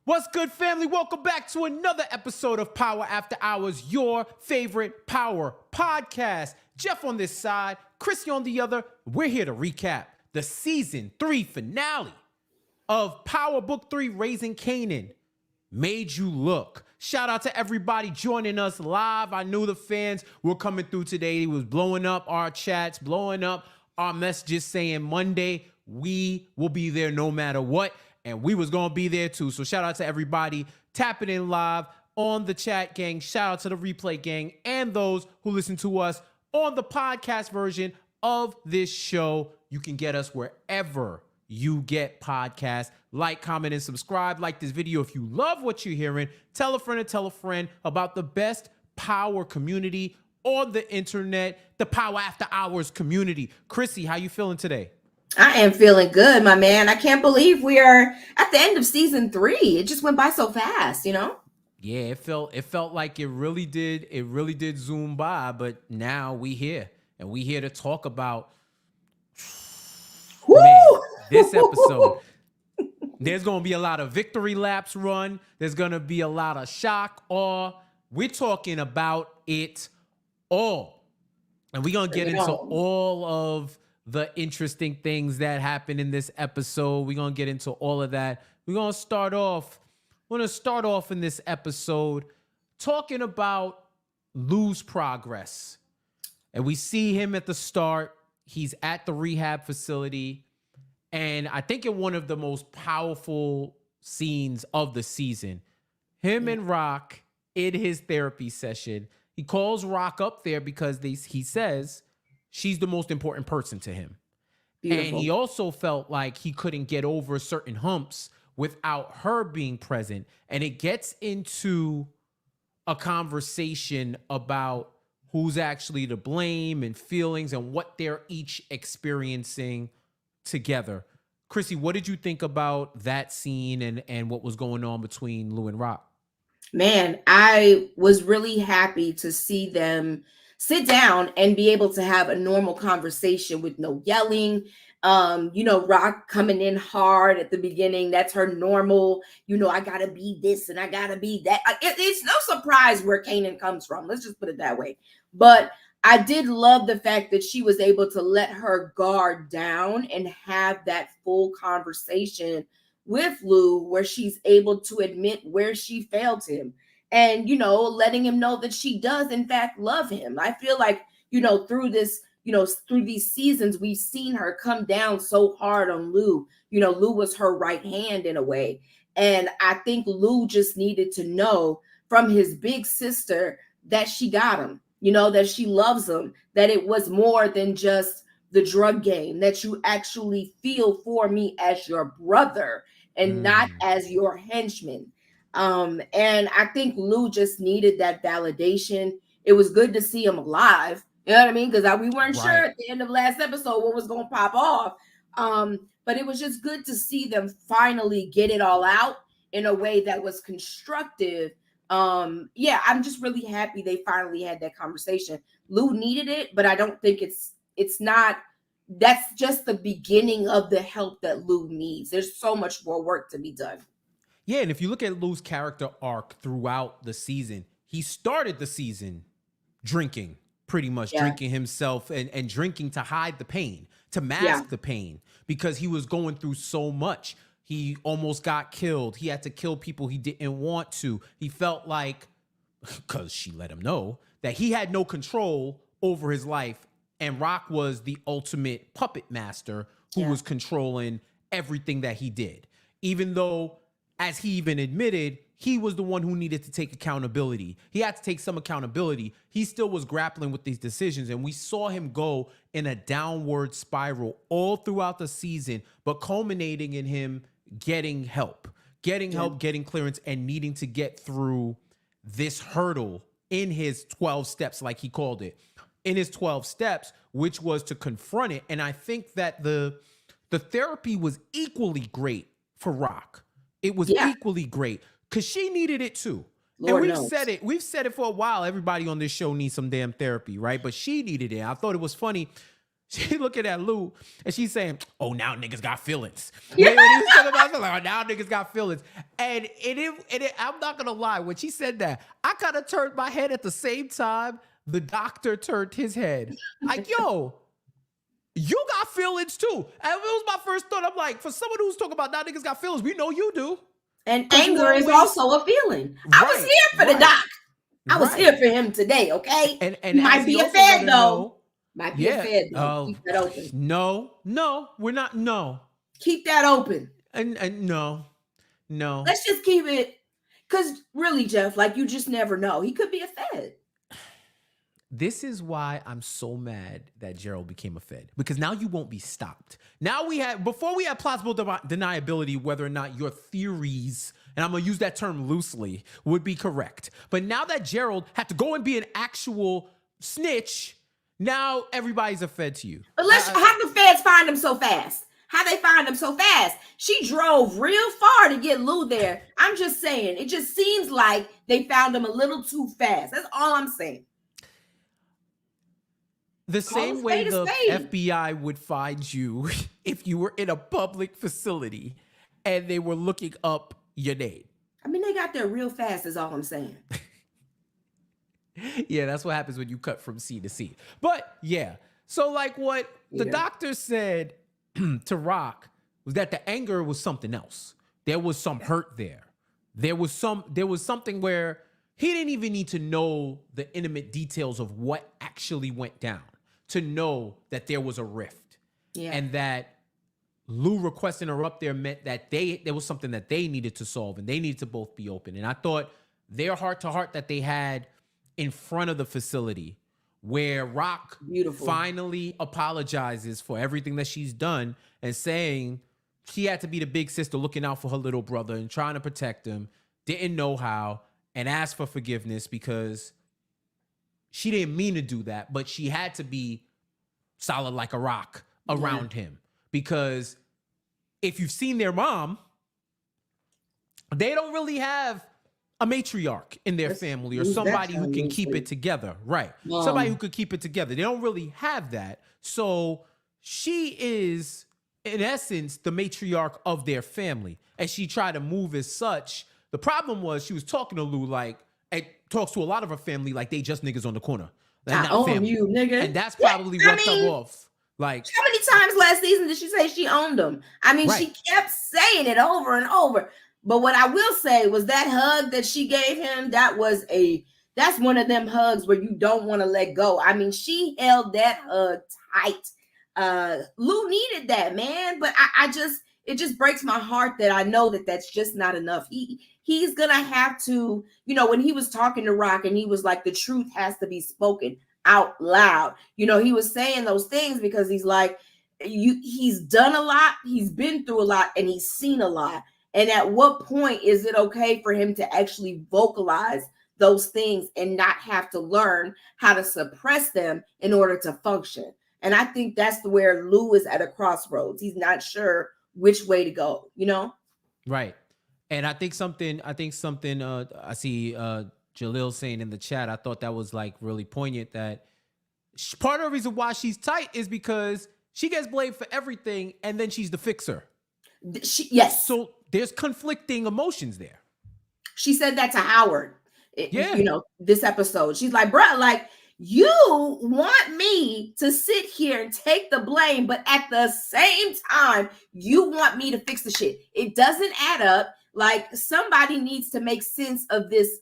What's good, family? Welcome back to another episode of Power After Hours, your favorite power podcast. Jeff on this side, Chrissy on the other. We're here to recap the season 3 finale of Power Book 3, Raq and Kanan. Made you look. Shout out to everybody joining us live. I knew the fans were coming through today. It was blowing up our chats, blowing up our messages saying Monday, we will be there no matter what. And we was going to be there too. So shout out to everybody tapping in live on the chat gang. Shout out to the replay gang and those who listen to us on the podcast version of this show. You can get us wherever you get podcasts. Like, comment, and subscribe. Like this video if you love what you're hearing. Tell a friend about the best power community on the internet, the Power After Hours community. Chrissy, how you feeling today? I am feeling good, my man. I can't believe we are at the end of season 3. It just went by so fast, you know? Yeah, it felt like it really did zoom by, but now we here. And we here to talk about this episode. There's going to be a lot of victory laps run. There's going to be a lot of shock, awe. We're talking about it all. And we're going to get into all of the interesting things that happen in this episode. We're going to get into all of that. We're going to start off in this episode talking about Lou's progress. And we see him at the start. He's at the rehab facility. And I think in one of the most powerful scenes of the season, him and Raq in his therapy session, he calls Raq up there because he says she's the most important person to him. Beautiful. And he also felt like he couldn't get over certain humps without her being present. And it gets into a conversation about who's actually to blame and feelings and what they're each experiencing together. Chrissy, what did you think about that scene and what was going on between Lou and Raq? Man, I was really happy to see them sit down and be able to have a normal conversation with no yelling. Raq coming in hard at the beginning. That's her normal, I gotta be this and I gotta be that. It's no surprise where Kanan comes from. Let's just put it that way. But I did love the fact that she was able to let her guard down and have that full conversation with Lou where she's able to admit where she failed him. And, letting him know that she does, in fact, love him. I feel like, through this, through these seasons, we've seen her come down so hard on Lou. Lou was her right hand in a way. And I think Lou just needed to know from his big sister that she got him, that she loves him, that it was more than just the drug game, that you actually feel for me as your brother and not as your henchman. And I think Lou just needed that validation. It was good to see him alive. You know what I mean? Because we weren't sure at the end of last episode what was going to pop off. But it was just good to see them finally get it all out in a way that was constructive. I'm just really happy they finally had that conversation. Lou needed it, but I don't think it's not. That's just the beginning of the help that Lou needs. There's so much more work to be done. Yeah, and if you look at Lou's character arc throughout the season, he started the season drinking, pretty much drinking himself and drinking to hide the pain, to mask the pain, because he was going through so much. He almost got killed. He had to kill people he didn't want to. He felt like, because she let him know, that he had no control over his life. And Raq was the ultimate puppet master who was controlling everything that he did. Even though, as he even admitted, he was the one who needed to take accountability. He had to take some accountability. He still was grappling with these decisions. And we saw him go in a downward spiral all throughout the season, but culminating in him getting help, getting clearance, and needing to get through this hurdle in his 12 steps, like he called it. In his 12 steps, which was to confront it. And I think that the therapy was equally great for Raq. It was equally great because she needed it too. Lord and knows. we've said it for a while. Everybody on this show needs some damn therapy, right? But she needed it. I thought it was funny. She looking at Lou and she's saying, "Oh, now niggas got feelings." Yeah. When he was talking about, it, like, "Oh, now niggas got feelings," and I'm not gonna lie. When she said that, I kind of turned my head at the same time. The doctor turned his head, like, "Yo, you got feelings too." And it was my first thought. I'm like, for someone who's talking about now niggas got feelings, we know you do. And 'Cause you anger is always- also a feeling. I was Right, here for the right, doc. I was right. here for him today, okay? And He as might he be a also let fed her though. know, Might be a fed though. Keep that open. No, we're not. No, Keep that open. and no. Let's just keep it. Because really, Jeff, like, you just never know. He could be a fed. This is why I'm so mad that Gerald became a Fed, because now you won't be stopped. Now before we had plausible deniability, whether or not your theories, and I'm gonna use that term loosely, would be correct. But now that Gerald had to go and be an actual snitch, now everybody's a Fed to you. But how the feds find him so fast? How they find him so fast? She drove real far to get Lou there. I'm just saying, it just seems like they found him a little too fast. That's all I'm saying. The same way the FBI would find you if you were in a public facility and they were looking up your name. I mean, they got there real fast, is all I'm saying. Yeah, that's what happens when you cut from scene to scene. But yeah, so like what the doctor said to Raq was that the anger was something else. There was some hurt there. There was something where he didn't even need to know the intimate details of what actually went down to know that there was a rift. Yeah. And that Lou requesting her up there meant that there was something that they needed to solve and they needed to both be open. And I thought their heart-to-heart that they had in front of the facility, where Raq finally apologizes for everything that she's done and saying she had to be the big sister looking out for her little brother and trying to protect him, didn't know how, and asked for forgiveness because she didn't mean to do that, but she had to be solid like a rock around him. Because if you've seen their mom, they don't really have a matriarch in their family or somebody who can keep it together. Right. Somebody who could keep it together. They don't really have that. So she is, in essence, the matriarch of their family. And she tried to move as such. The problem was she was talking to Lou like, and talks to a lot of her family like they just niggas on the corner. I own you, nigga. And that's probably what them off. Like, how many times last season did she say she owned them? I mean, she kept saying it over and over. But what I will say was that hug that she gave him, that's one of them hugs where you don't want to let go. I mean, she held that hug tight. Lou needed that, man. But it just breaks my heart that I know that that's just not enough. He's going to have to, when he was talking to Raq and he was like, the truth has to be spoken out loud. He was saying those things because he's like, he's done a lot. He's been through a lot and he's seen a lot. And at what point is it okay for him to actually vocalize those things and not have to learn how to suppress them in order to function? And I think that's where Lou is at a crossroads. He's not sure which way to go, Right. And I think something I see Jalil saying in the chat, I thought that was like really poignant, that part of the reason why she's tight is because she gets blamed for everything and then she's the fixer. Yes. So there's conflicting emotions there. She said that to Howard. This episode. She's like, bruh, like, you want me to sit here and take the blame, but at the same time, you want me to fix the shit. It doesn't add up. Like, somebody needs to make sense of this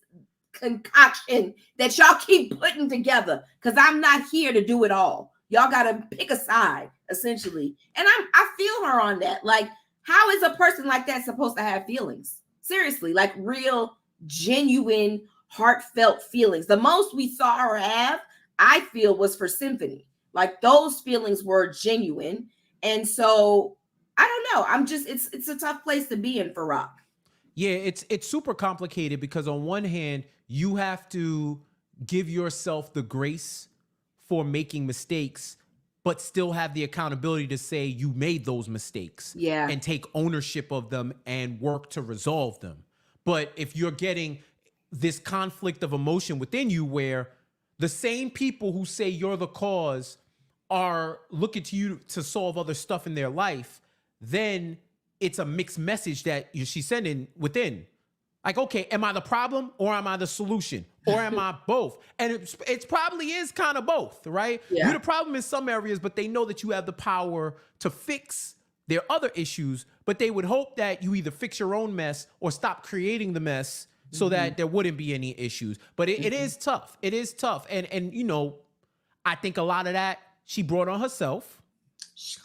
concoction that y'all keep putting together, because I'm not here to do it all. Y'all got to pick a side, essentially. And I feel her on that. Like, how is a person like that supposed to have feelings? Seriously, like real, genuine, heartfelt feelings. The most we saw her have, I feel, was for Symphony. Like, those feelings were genuine. And so I don't know. It's a tough place to be in for Raq. Yeah, it's super complicated because on one hand, you have to give yourself the grace for making mistakes, but still have the accountability to say you made those mistakes. Yeah. And take ownership of them and work to resolve them. But if you're getting this conflict of emotion within you where the same people who say you're the cause are looking to you to solve other stuff in their life, then it's a mixed message that she's sending within. Like, okay, am I the problem or am I the solution? Or am I both? And it probably is kind of both, right? Yeah. You're the problem in some areas, but they know that you have the power to fix their other issues, but they would hope that you either fix your own mess or stop creating the mess so that there wouldn't be any issues. But it is tough. It is tough. And you know, I think a lot of that she brought on herself.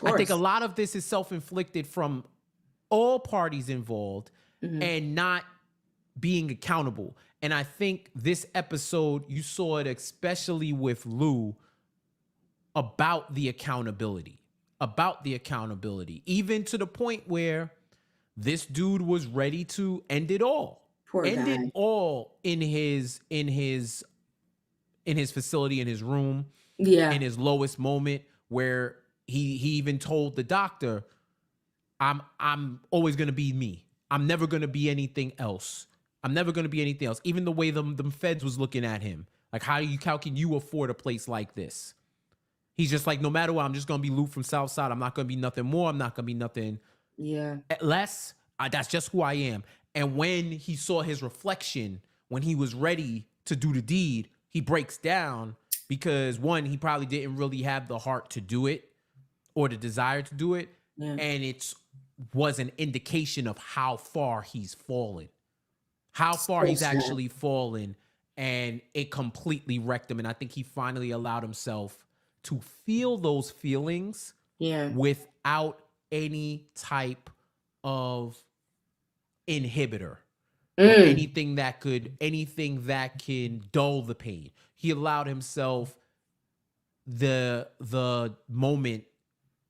I think a lot of this is self-inflicted from all parties involved and not being accountable. And I think this episode, you saw it especially with Lou, about the accountability, even to the point where this dude was ready to end it all. It all in his facility, in his room, in his lowest moment, where he even told the doctor, I'm always gonna be me. I'm never gonna be anything else. Even the way them feds was looking at him, like, how can you afford a place like this? He's just like, no matter what, I'm just gonna be Lou from Southside. I'm not gonna be nothing more. I'm not gonna be nothing less. That's just who I am. And when he saw his reflection, when he was ready to do the deed, he breaks down because, one, he probably didn't really have the heart to do it or the desire to do it. And it was an indication of how far he's fallen, he's actually fallen. And it completely wrecked him. And I think he finally allowed himself to feel those feelings without any type of inhibitor or anything that can dull the pain. He allowed himself the moment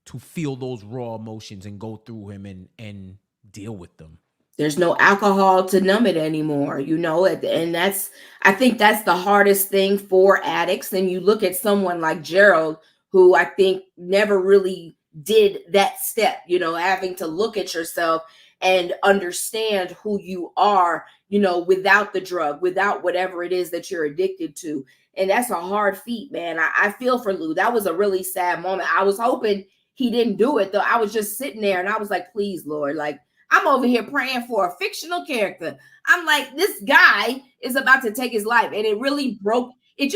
to feel those raw emotions and go through him and deal with them. There's no alcohol to numb it anymore, you know, and I think that's the hardest thing for addicts. And you look at someone like Gerald, who I think never really did that step, you know, having to look at yourself and understand who you are, you know, without the drug, without whatever it is that you're addicted to. And that's a hard feat, man. I feel for Lou. That was a really sad moment. I was hoping he didn't do it, though. I was just sitting there and I was like, please, Lord, like, I'm over here praying for a fictional character. I'm like, this guy is about to take his life. And it really broke. It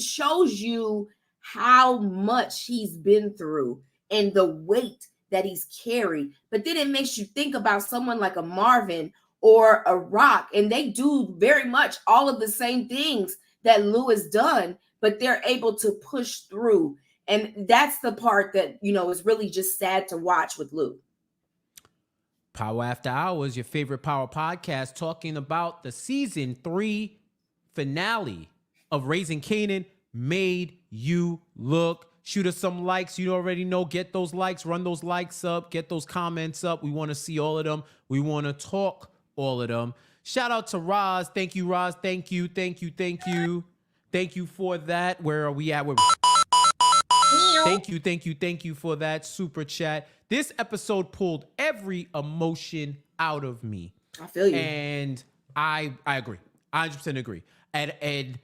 shows you how much he's been through and the weight that he's carried. But then it makes you think about someone like a Marvin or a Raq, and they do very much all of the same things that Lou has done, but they're able to push through. And that's the part that, you know, is really just sad to watch with Lou. Power After Hours, your favorite power podcast, talking about the season 3 finale of Raising Kanan, Made You Look. Shoot us some likes. You already know. Get those likes. Run those likes up. Get those comments up. We want to see all of them. We want to talk all of them. Shout out to Roz. Thank you, Roz. Thank you. Thank you for that. Where are we at? Thank you for that super chat. This episode pulled every emotion out of me. I feel you. And I agree. I 100% agree. And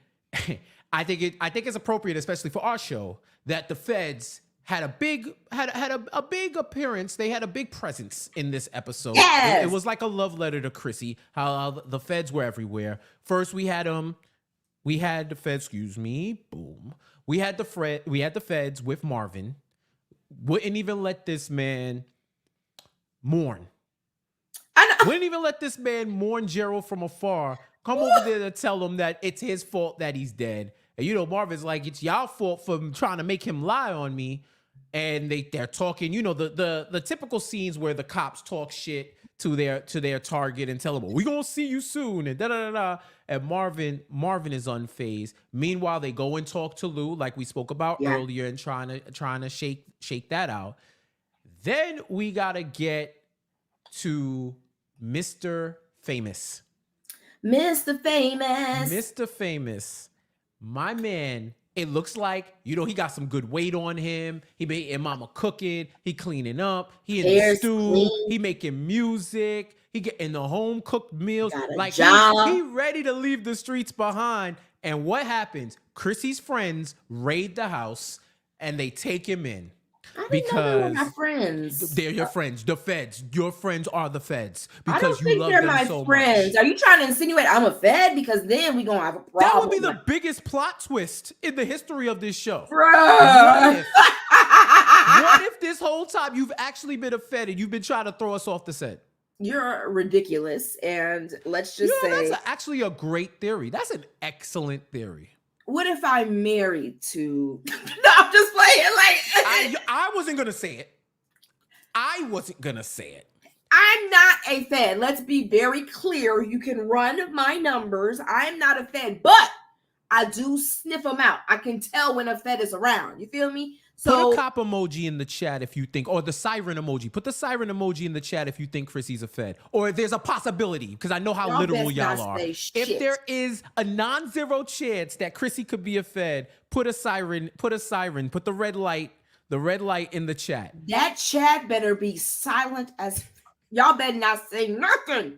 I think it's appropriate, especially for our show, that the feds had a big appearance. They had a big presence in this episode. Yes. It was like a love letter to Chrissy, how the feds were everywhere. First we had the feds, boom. We had the feds with Marvin. Wouldn't even let this man mourn. Wouldn't even let this man mourn Gerald from afar. Come over there to tell him that it's his fault that he's dead. And you know, Marvin's like, it's y'all fault for trying to make him lie on me. And they're talking, you know, the typical scenes where the cops talk shit to their target and tell them, well, we gonna see you soon, and da-da-da-da. And Marvin is unfazed. Meanwhile, they go and talk to Lou, like we spoke about earlier, and trying to shake that out. Then we gotta get to Mr. Famous. Mr. Famous. Mr. Famous. My man, it looks like, you know, he got some good weight on him. He made and mama cooking. He cleaning up. He in the stew. Clean. He making music. He getting the home cooked meals. Like he ready to leave the streets behind. And what happens? Chrissy's friends raid the house. and they take him in I didn't know they were my because friends. they're your friends, the feds. Your friends are the feds I because don't you think love they're them my so friends. much. Are you trying to insinuate I'm a Fed? Because then we gonna have a That would be problem. the biggest plot twist in the history of this show. Bruh. What if this whole time you've actually been a Fed and you've been trying to throw us off the set? You're ridiculous. And let's just say, That's actually a great theory. That's an excellent theory. what if I'm married to? No, I'm just playing. Like I wasn't gonna say it. I wasn't gonna say it. I'm not a Fed. Let's be very clear. You can run my numbers. I'm not a Fed, but I do sniff them out. I can tell when a Fed is around. You feel me? So Put a cop emoji in the chat if you think, or the siren emoji. Put the siren emoji in the chat if you think Chrissy's a Fed. Or there's a possibility, because I know how y'all literal best y'all not are. say If shit. there is a non-zero chance that Chrissy could be a Fed, put a siren, put the red light in the chat. That chat better be silent as y'all better not say nothing.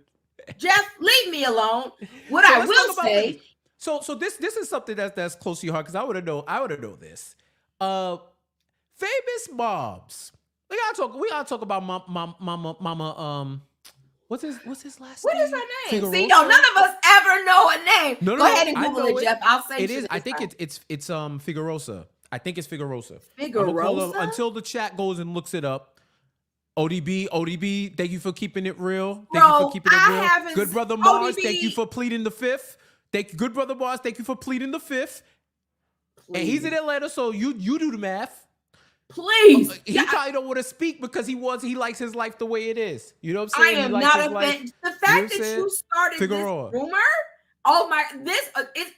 Jeff, leave me alone. What So I let's will talk about say, So this is something that's close to your heart, because I would have known this. Famous mobs. We gotta talk about mama. What's his last what name? is her name? Figueroa? See, no, none of us ever know a name. No, Go ahead and I Google know it, Jeff. I'll say it is. I think it's Figuerosa. I think it's Figuerosa. Figuerosa? Until the chat goes and looks it up. ODB, thank you for keeping it real. Bro, Thank you for keeping it real. haven't Good brother seen Mars, ODB. thank you for pleading the fifth. Good brother Mars, thank you for pleading the fifth. Please. And he's in Atlanta, so you do the math. Please. He probably don't want to speak because he likes his life the way it is. You know what I'm saying? I am He likes not his a life. fan. The fact that you started Figueroa. this rumor, oh my,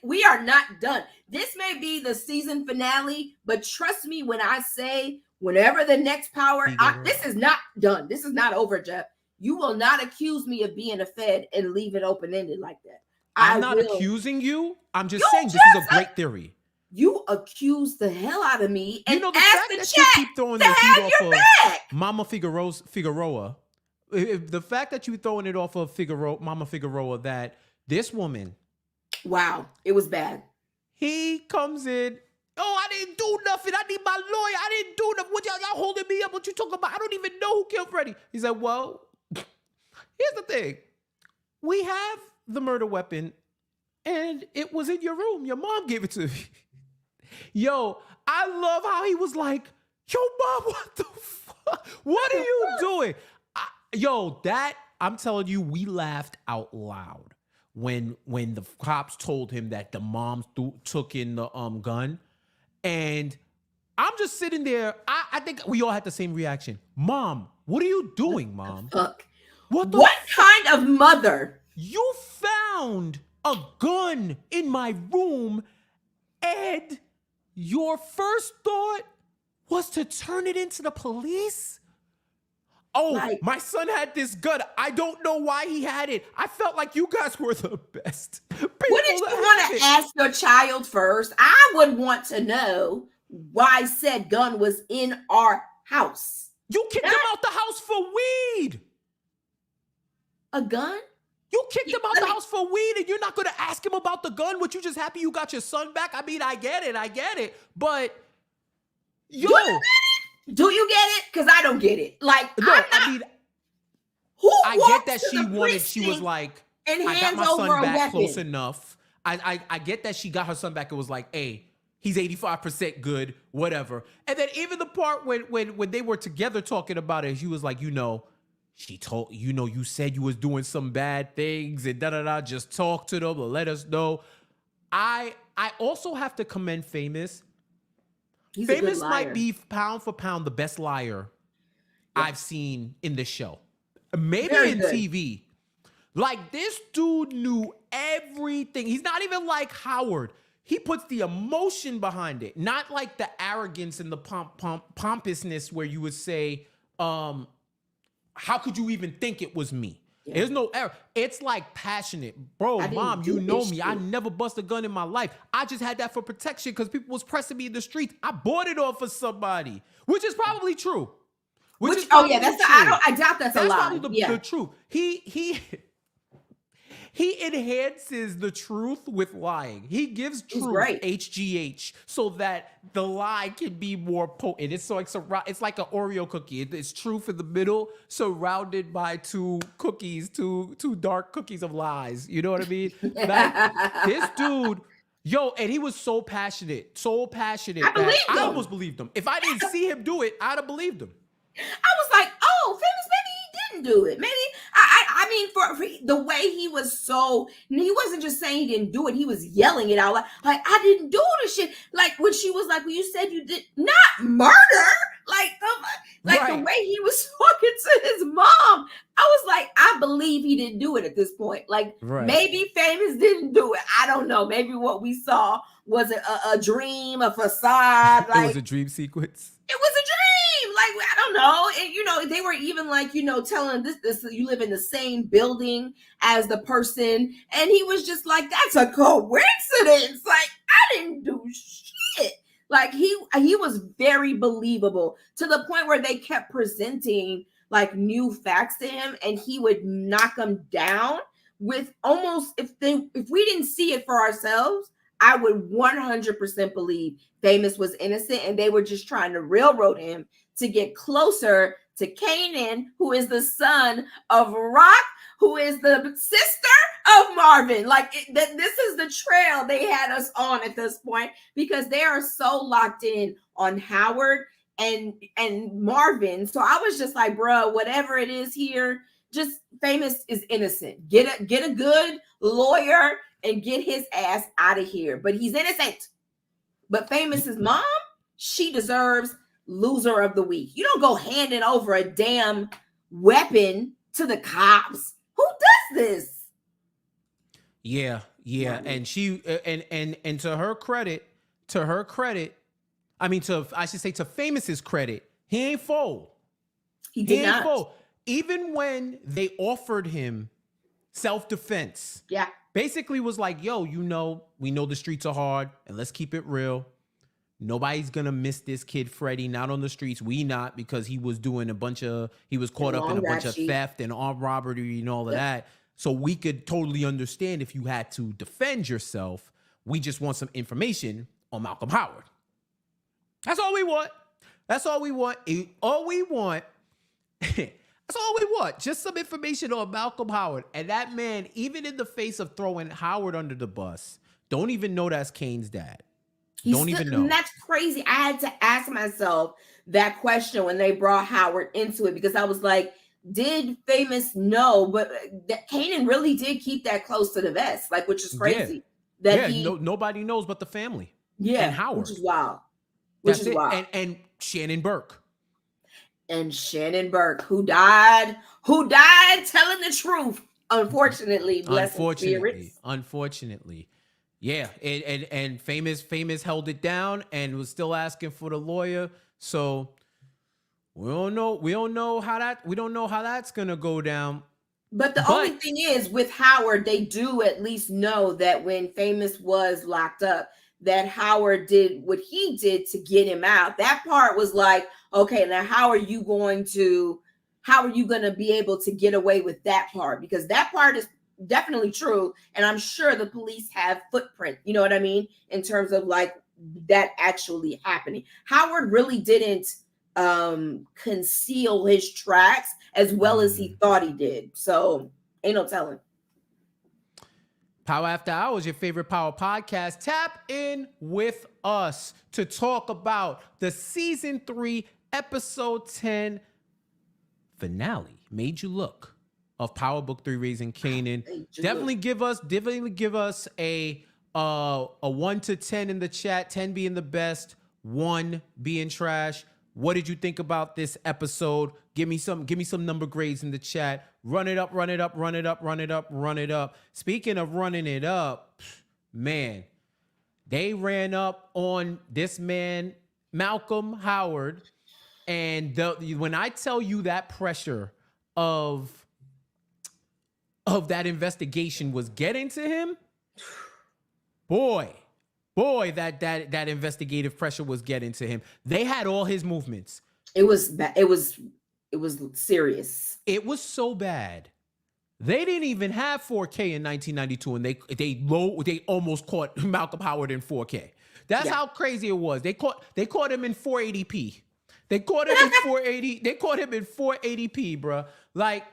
we are not done. This may be the season finale, but trust me when I say, whenever the next power, this is not done. This is not over, Jeff. You will not accuse me of being a Fed and leave it open-ended like that. I'm not accusing you. I'm just saying this is a great theory. You accuse the hell out of me and the ask fact the that chat you keep throwing to the heat have off your of back. Mama Figueroa, the fact that you throwing it off of Mama Figueroa, that this woman, wow, it was bad. He comes in, oh, I didn't do nothing. I need my lawyer. I didn't do nothing. What y'all holding me up? What you talking about? I don't even know who killed Freddie. He said, well, here's the thing. We have the murder weapon, and it was in your room. Your mom gave it to me. Yo, I love how he was like, yo, mom, what the fuck? What are you doing? I'm telling you, we laughed out loud when the cops told him that the mom took in the gun. And I'm just sitting there. I think we all had the same reaction. Mom, what are you doing, Mom? Fuck. What kind of mother? You found a gun in my room, and your first thought was to turn it into the police? Oh, my son had this gun. I don't know why he had it. I felt like you guys were the best. Wouldn't you want to ask your child first? I would want to know why said gun was in our house. You kicked him out the house for weed. A gun? You kicked him out the house for weed, and you're not going to ask him about the gun? What, you just happy you got your son back? I mean, I get it. But, yo. Do you get it? Because I don't get it. Like, no, I get that she was like, and I got my over son back weapon. close enough. I get that she got her son back. It was like, hey, he's 85% good, whatever. And then even the part when they were together talking about it, she was like, she told, you said you was doing some bad things and da-da-da, just talk to them or let us know. I also have to commend Famous. Famous might be pound for pound the best liar I've seen in the show. Maybe in TV. Like, this dude knew everything. He's not even like Howard. He puts the emotion behind it, not like the arrogance and the pompousness where you would say, how could you even think it was me? Yeah. There's no error. It's like passionate. Bro, Mom, you know me. I never bust a gun in my life. I just had that for protection because people was pressing me in the streets. I bought it off of somebody, which is probably true. I doubt that's a lie. Probably the truth. he enhances the truth with lying. He gives He's truth great. HGH so that the lie can be more potent. It's so like it's like an Oreo cookie. It's truth in the middle, surrounded by two cookies, two dark cookies of lies. You know what I mean? Like this dude. Yo, and he was so passionate I that believed I him. almost believed him. If I didn't see him do it, I'd have believed him. I was like, oh, famous, maybe he didn't do it. Maybe I mean, for the way he was so, he wasn't just saying he didn't do it. He was yelling it out like I didn't do the shit. Like when she was like, well, you said you did not murder. Like the Right. way he was talking to his mom, I was like, I believe he didn't do it at this point. Like Right. maybe famous didn't do it. I don't know. Maybe what we saw was a dream, a facade. It was Like a dream sequence. it was a dream. Like I don't know. And they were even like, telling this you live in the same building as the person, and he was just like, that's a coincidence. Like I didn't do shit. Like he was very believable to the point where they kept presenting like new facts to him, and he would knock them down with almost if we didn't see it for ourselves, I would 100% believe Famous was innocent and they were just trying to railroad him to get closer to Kanan, who is the son of Raq, who is the sister of Marvin. Like this is the trail they had us on at this point because they are so locked in on Howard and Marvin. So I was just like, bro, whatever it is here, just Famous is innocent. Get a good lawyer and get his ass out of here. But he's innocent. But Famous's mom, she deserves loser of the week. You don't go handing over a damn weapon to the cops. Who does this? Yeah. And she and to her credit, I should say to Famous's credit, he ain't fold. He did not fold. Even when they offered him self-defense. Yeah. Basically was like, yo, we know the streets are hard, and let's keep it real. Nobody's gonna miss this kid, Freddie, not on the streets. We not, because he was caught up in a bunch of theft and armed robbery and all of that. So we could totally understand if you had to defend yourself. We just want some information on Malcolm Howard. That's all we want. That's all we want. That's all we want. Just some information on Malcolm Howard. And that man, even in the face of throwing Howard under the bus, don't even know that's Kane's dad. Don't even know. And that's crazy. I had to ask myself that question when they brought Howard into it, because I was like, did Famous know? But that Kanan really did keep that close to the vest, like, which is crazy. Nobody knows but the family. Yeah. And Howard. Which is wild. Wild. And Shannon Burke. And Shannon Burke, who died telling the truth. Unfortunately. Yeah. And Famous held it down and was still asking for the lawyer. So we don't know how that's gonna go down. But the only thing is, with Howard, they do at least know that when Famous was locked up, that Howard did what he did to get him out. That part was like, okay, now how are you going to be able to get away with that part? Because that part is definitely true. And I'm sure the police have footprint, you know what I mean? In terms of like that actually happening. Howard really didn't conceal his tracks as well as he thought he did. So ain't no telling. Power After Hours, your favorite power podcast. Tap in with us to talk about the season 3, episode 10 finale, Made You Look, of Power Book 3, Raising Kanan. Definitely give us a 1 to 10 in the chat, 10 being the best, 1 being trash. What did you think about this episode? Give me some number grades in the chat. Run it up. Speaking of running it up, man, they ran up on this man, Malcolm Howard. And when I tell you that pressure of that investigation was getting to him, boy, that investigative pressure was getting to him. They had all his movements. It was serious. It was so bad They didn't even have 4K in 1992, and they almost caught Malcolm Howard in 4K. That's how crazy it was. They caught him in 480p. They caught him in 480. They caught him in 480p, bro. Like,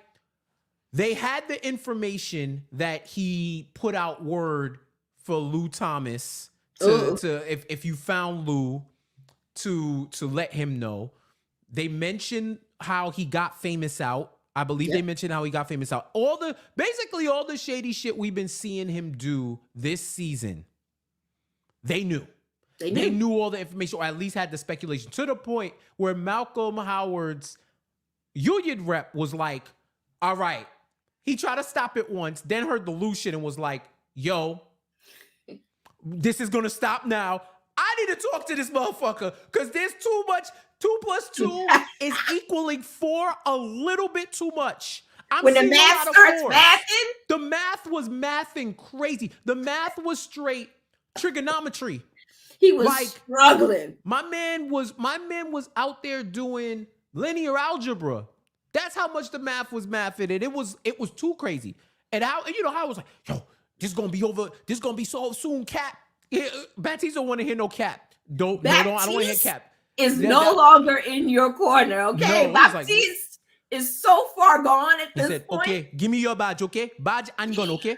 they had the information that he put out word for Lou Thomas to if you found Lou to let him know. They mentioned how he got famous out. I believe they mentioned how he got famous out. Basically all the shady shit we've been seeing him do this season, they knew. They knew all the information, or at least had the speculation, to the point where Malcolm Howard's union rep was like, all right. He tried to stop it once, then heard the Lou shit and was like, yo, this is going to stop now. I need to talk to this motherfucker because there's too much. 2 plus 2 is equaling 4 a little bit too much. When the math starts mathing? The math was mathing crazy. The math was straight trigonometry. He was struggling. My man was out there doing linear algebra. That's how much the math was mathing, and it was too crazy. And how I was like, yo, this is gonna be over. This is gonna be solved soon, Cap. Baptiste don't want to hear no Cap. I don't want to hear Cap. Is no longer in your corner, okay? No, Baptiste is so far gone at this said, point. Okay, give me your badge, okay? Badge and gun, okay?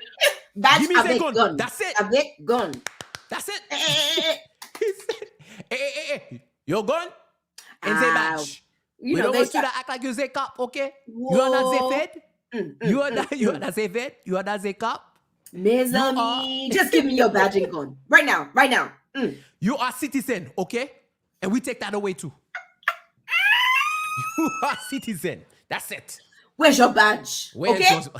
Badge give me avec gun. gun. That's it. Avec gun. That's it. He said, hey, your gun and the badge. We don't want you to act like you're a cop, okay? Whoa. You are not the Fed. You are not the Fed. You are not the cop. Mes amis, just give me your badge and gun. Right now. You are citizen, okay? And we take that away too. You are citizen. That's it. Where's your badge? Where's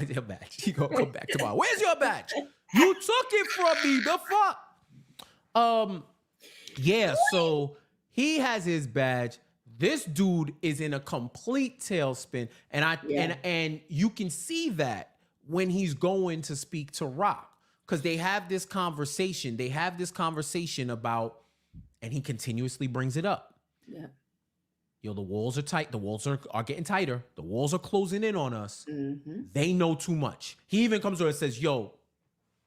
your badge? You gonna come back tomorrow. Where's your badge? You took it from me. The fuck? Yeah, so he has his badge. This dude is in a complete tailspin. And you can see that when he's going to speak to Raq. Because they have this conversation. About, and he continuously brings it up. Yeah. Yo, the walls are tight. The walls are getting tighter. The walls are closing in on us. Mm-hmm. They know too much. He even comes over and says, yo,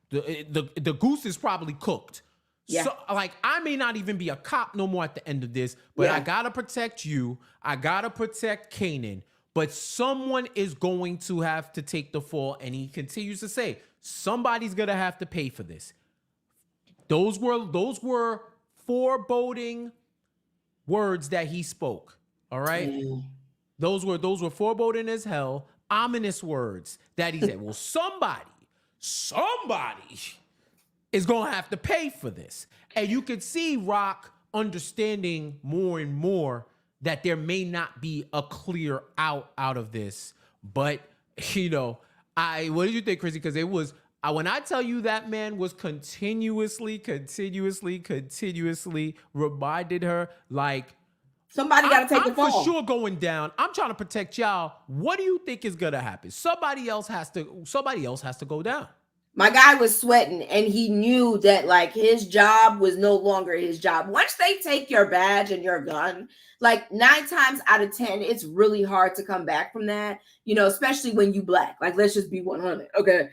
the goose is probably cooked. Yeah. So, like, I may not even be a cop no more at the end of this, but I got to protect you. I got to protect Kanan. But someone is going to have to take the fall. And he continues to say, somebody's going to have to pay for this. Those were foreboding words that he spoke. All right? Mm. Those were foreboding as hell, ominous words that he said. Well, somebody is going to have to pay for this. And you could see Raq understanding more and more that there may not be a clear out of this. But, what did you think, Chrissy? Because it was, when I tell you that man was continuously reminded her, like, somebody got to take the fall. I'm for sure going down. I'm trying to protect y'all. What do you think is going to happen? Somebody else has to go down. My guy was sweating, and he knew that, like, his job was no longer his job. Once they take your badge and your gun, like 9 times out of 10, it's really hard to come back from that, especially when you Black. Like, let's just be 100. Okay.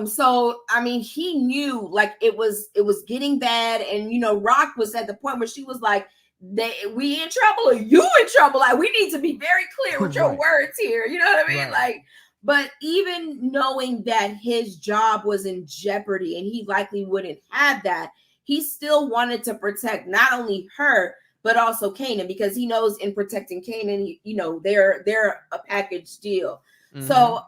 So, I mean, he knew, like, it was getting bad. And, Raq was at the point where she was like, we in trouble or you in trouble? Like, we need to be very clear with your words here. You know what I mean? Right. Like, but even knowing that his job was in jeopardy and he likely wouldn't have that, he still wanted to protect not only her, but also Kanan, because he knows in protecting Kanan, they're a package deal. Mm-hmm. So,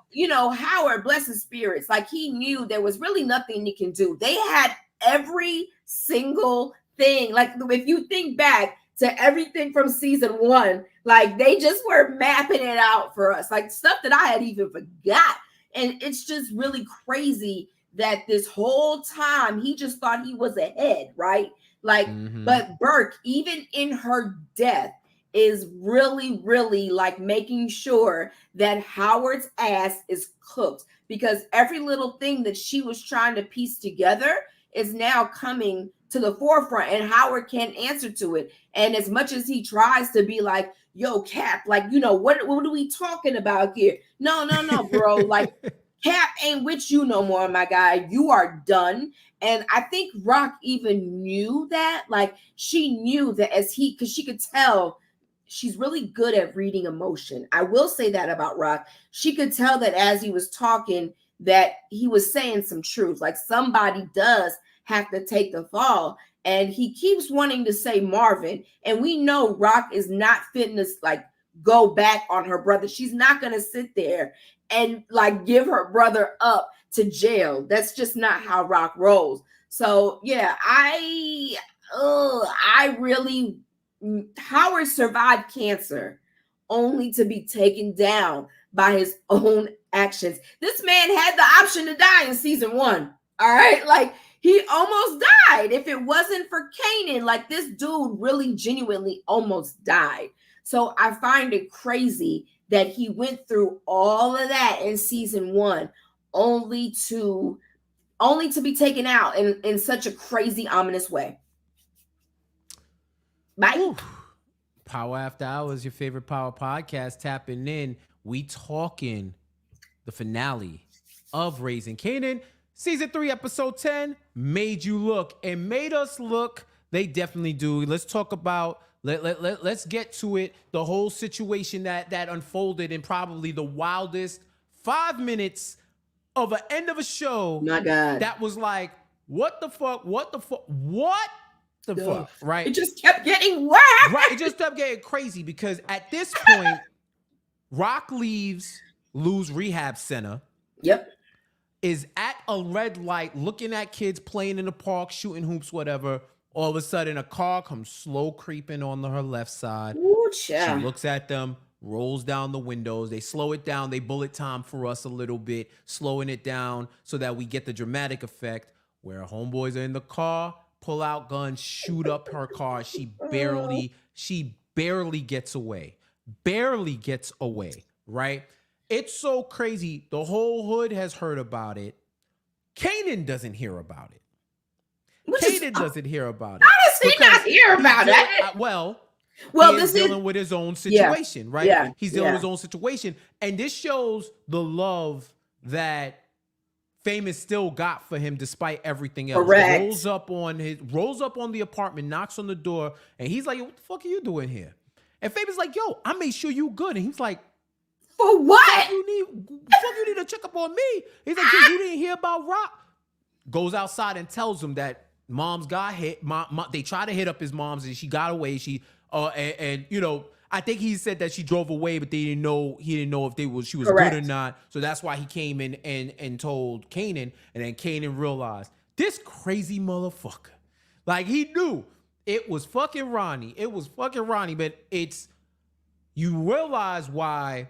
Howard, bless his spirits, like he knew there was really nothing he can do. They had every single thing. Like if you think back to everything from season 1, like they just were mapping it out for us, like stuff that I had even forgot. And it's just really crazy that this whole time he just thought he was ahead, right? Like, but Burke, even in her death, is really, really like making sure that Howard's ass is cooked, because every little thing that she was trying to piece together is now coming to the forefront, and Howard can't answer to it. And as much as he tries to be like, yo, Cap, like, what are we talking about here? No, bro. Like, Cap ain't with you no more, my guy. You are done. And I think Raq even knew that. Like, she knew that because she could tell she's really good at reading emotion. I will say that about Raq. She could tell that as he was talking, that he was saying some truth. Like, somebody does have to take the fall. And he keeps wanting to say Marvin. And we know Raq is not fitting to, like, go back on her brother. She's not going to sit there and like give her brother up to jail. That's just not how Raq rolls. So yeah, I really, Howard survived cancer only to be taken down by his own actions. This man had the option to die in season 1. All right, like he almost died. If it wasn't for Kanan, like this dude really genuinely almost died. So I find it crazy that he went through all of that in season 1 only to be taken out in such a crazy, ominous way. Bye. Ooh. Power After Hours, your favorite power podcast, tapping in. We talking the finale of Raising Kanan. Season 3, episode 10, made you look and made us look. They definitely do. Let's talk about, let's get to it. The whole situation that unfolded in probably the wildest 5 minutes of an end of a show. My God. That was like, what the fuck? Right? It just kept getting worse. Right. It just kept getting crazy because at this point, Raq leaves Lou's rehab center. Yep. Is at a red light looking at kids playing in the park, shooting hoops, whatever. All of a sudden, a car comes slow creeping on her left side. Ooh, she looks at them, rolls down the windows. They slow it down. They bullet time for us a little bit, slowing it down so that we get the dramatic effect where homeboys are in the car, pull out guns, shoot up her car. She barely gets away. Barely gets away, right? It's so crazy. The whole hood has heard about it. Kanan doesn't hear about it. Kanan doesn't hear about it. How does he not hear about it? Well, this is dealing with his own situation, right? Yeah, he's dealing with his own situation. And this shows the love that Famous still got for him despite everything else. Correct. Rolls up on the apartment, knocks on the door, and he's like, what the fuck are you doing here? And Famous like, yo, I made sure you good. And he's like, for what? You need to check up on me. He's like, you didn't hear about Raq? Goes outside and tells him that mom's got hit. They tried to hit up his mom's and she got away. And you know, I think he said that she drove away, but he didn't know if she was Correct. good or not. So that's why he came in and told Kanan, and then Kanan realized this crazy motherfucker. Like he knew it was fucking Ronnie. But you realize why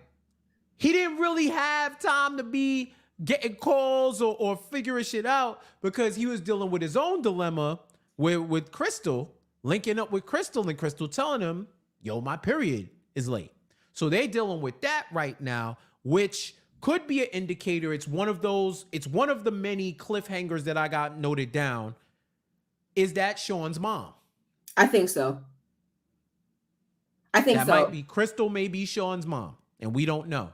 he didn't really have time to be getting calls or figuring shit out because he was dealing with his own dilemma with Crystal, linking up with Crystal, and Crystal telling him, yo, my period is late. So they're dealing with that right now, which could be an indicator. It's one of the many cliffhangers that I got noted down. Is that Sean's mom? I think so. That might be Crystal, may be Sean's mom, and we don't know.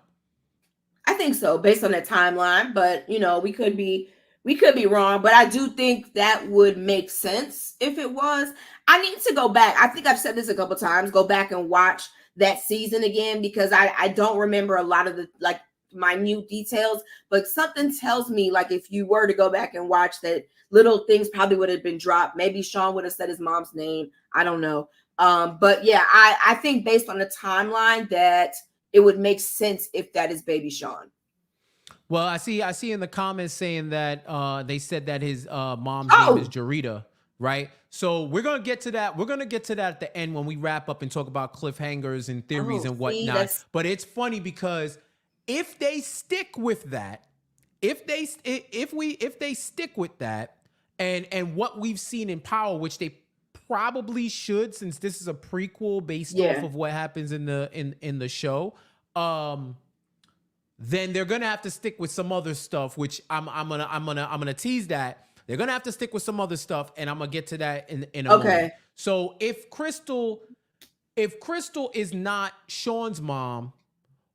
I think so, based on the timeline, but you know, we could be wrong, but I do think that would make sense if it was. I need to go back. I think I've said this a couple times. Go back and watch that season again because I don't remember a lot of the like minute details, but something tells me like if you were to go back and watch that, little things probably would have been dropped. Maybe Sean would have said his mom's name. I don't know. But yeah, I think based on the timeline that it would make sense if that is baby Sean. Well, I see in the comments saying that they said that his mom's name is Jarita, right? So we're going to get to that. We're going to get to that at the end when we wrap up and talk about cliffhangers and theories and whatnot. But it's funny because if they stick with that, if they stick with that and what we've seen in Power, which they probably should, since this is a prequel based off of what happens in the show, then they're gonna have to stick with some other stuff, which I'm gonna tease that. They're gonna have to stick with some other stuff, and I'm gonna get to that in a moment. So if Crystal is not Sean's mom,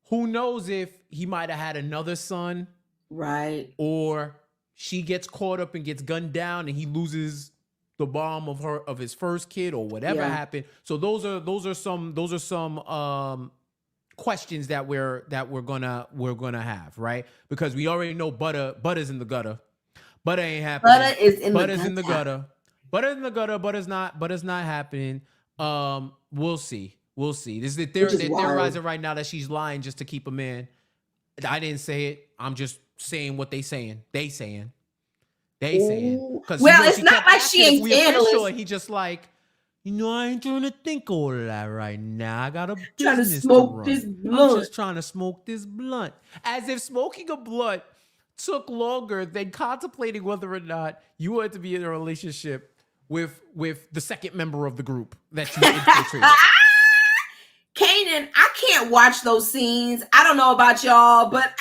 who knows if he might have had another son Right. or she gets caught up and gets gunned down and he loses the bomb of his first kid or whatever Yeah. happened. So those are some questions that we're gonna have, right? Because we already know Butter's in the gutter. Butter ain't happening. Butter is in the Butter's in the gutter. gutter. Butter's in the gutter. Butter's not happening. We'll see. We'll see. This is Which they're is wild. theorizing right now that she's lying just to keep a man. I didn't say it. I'm just saying what they saying. They saying. Ooh. Because Well, it's not like she ain't scandalous. and he just like, I ain't trying to think all of that right now. I got a Trying to business smoke run. this I'm blunt. just trying to smoke this blunt. As if smoking a blunt took longer than contemplating whether or not you wanted to be in a relationship with the second member of the group that you infiltrated. Kanan, I can't watch those scenes. I don't know about y'all, but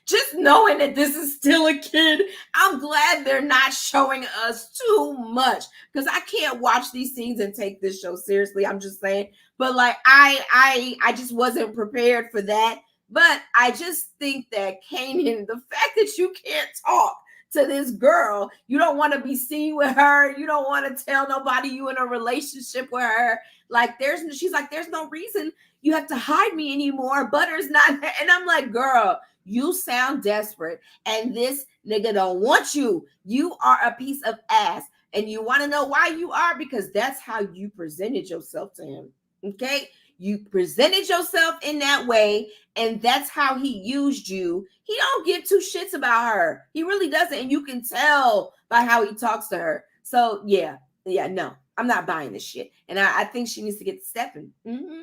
just knowing that this is still a kid, I'm glad they're not showing us too much because I can't watch these scenes and take this show seriously. I'm just saying, but like I just wasn't prepared for that. But I just think that Kanan, the fact that you can't talk to this girl, you don't want to be seen with her, you don't want to tell nobody you in a relationship with her. Like she's like, there's no reason you have to hide me anymore. Butter's not, and I'm like, girl, you sound desperate, and this nigga don't want you. You are a piece of ass, and you want to know why you are? Because that's how you presented yourself to him. Okay, you presented yourself in that way, and that's how he used you. He don't give two shits about her. He really doesn't, and you can tell by how he talks to her. So yeah, no, I'm not buying this shit, and I think she needs to get stepping. Mm-hmm.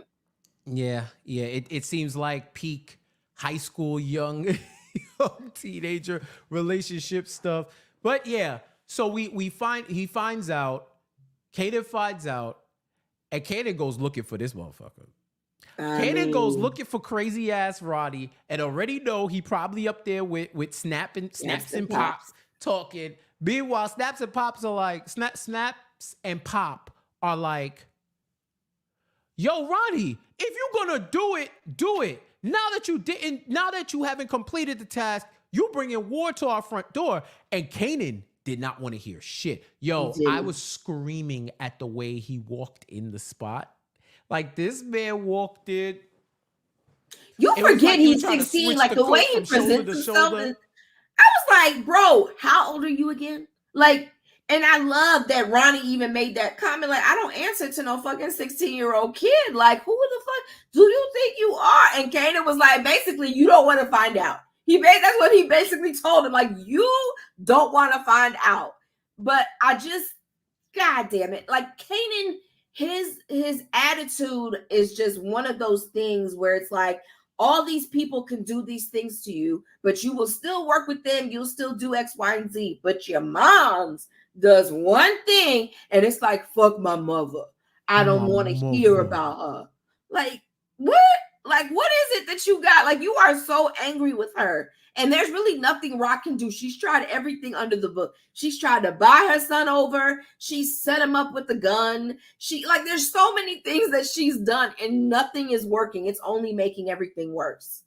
Yeah. It seems like peak high school young teenager relationship stuff. But yeah, so he finds out, Kanan finds out, and Kanan goes looking for this motherfucker. Kanan goes looking for crazy ass Roddy, and already know he probably up there with Snaps and Pops talking. Meanwhile, Snaps and Pops are like, Snaps and Pop are like, yo, Ronnie, if you're gonna do it, do it. Now that you haven't completed the task, you bringing war to our front door. And Kanan did not want to hear shit. Yo, I was screaming at the way he walked in the spot. Like, this man walked in. You forget he's 16, like the way he presents himself. I was like, bro, how old are you again? Like, and I love that Ronnie even made that comment. Like, I don't answer to no fucking 16-year-old kid. Like, who the fuck do you think you are? And Kanan was like, basically, you don't want to find out. That's what he basically told him. Like, you don't want to find out. But I just, God damn it. Like, Kanan, his attitude is just one of those things where it's like, all these people can do these things to you, but you will still work with them. You'll still do X, Y, and Z. But your mom's does one thing, and it's like, fuck my mother. I don't want to hear about her. Like, what? Like, what is it that you got? Like, you are so angry with her. And there's really nothing Raq can do. She's tried everything under the book. She's tried to buy her son over. She set him up with the gun. There's so many things that she's done, and nothing is working. It's only making everything worse.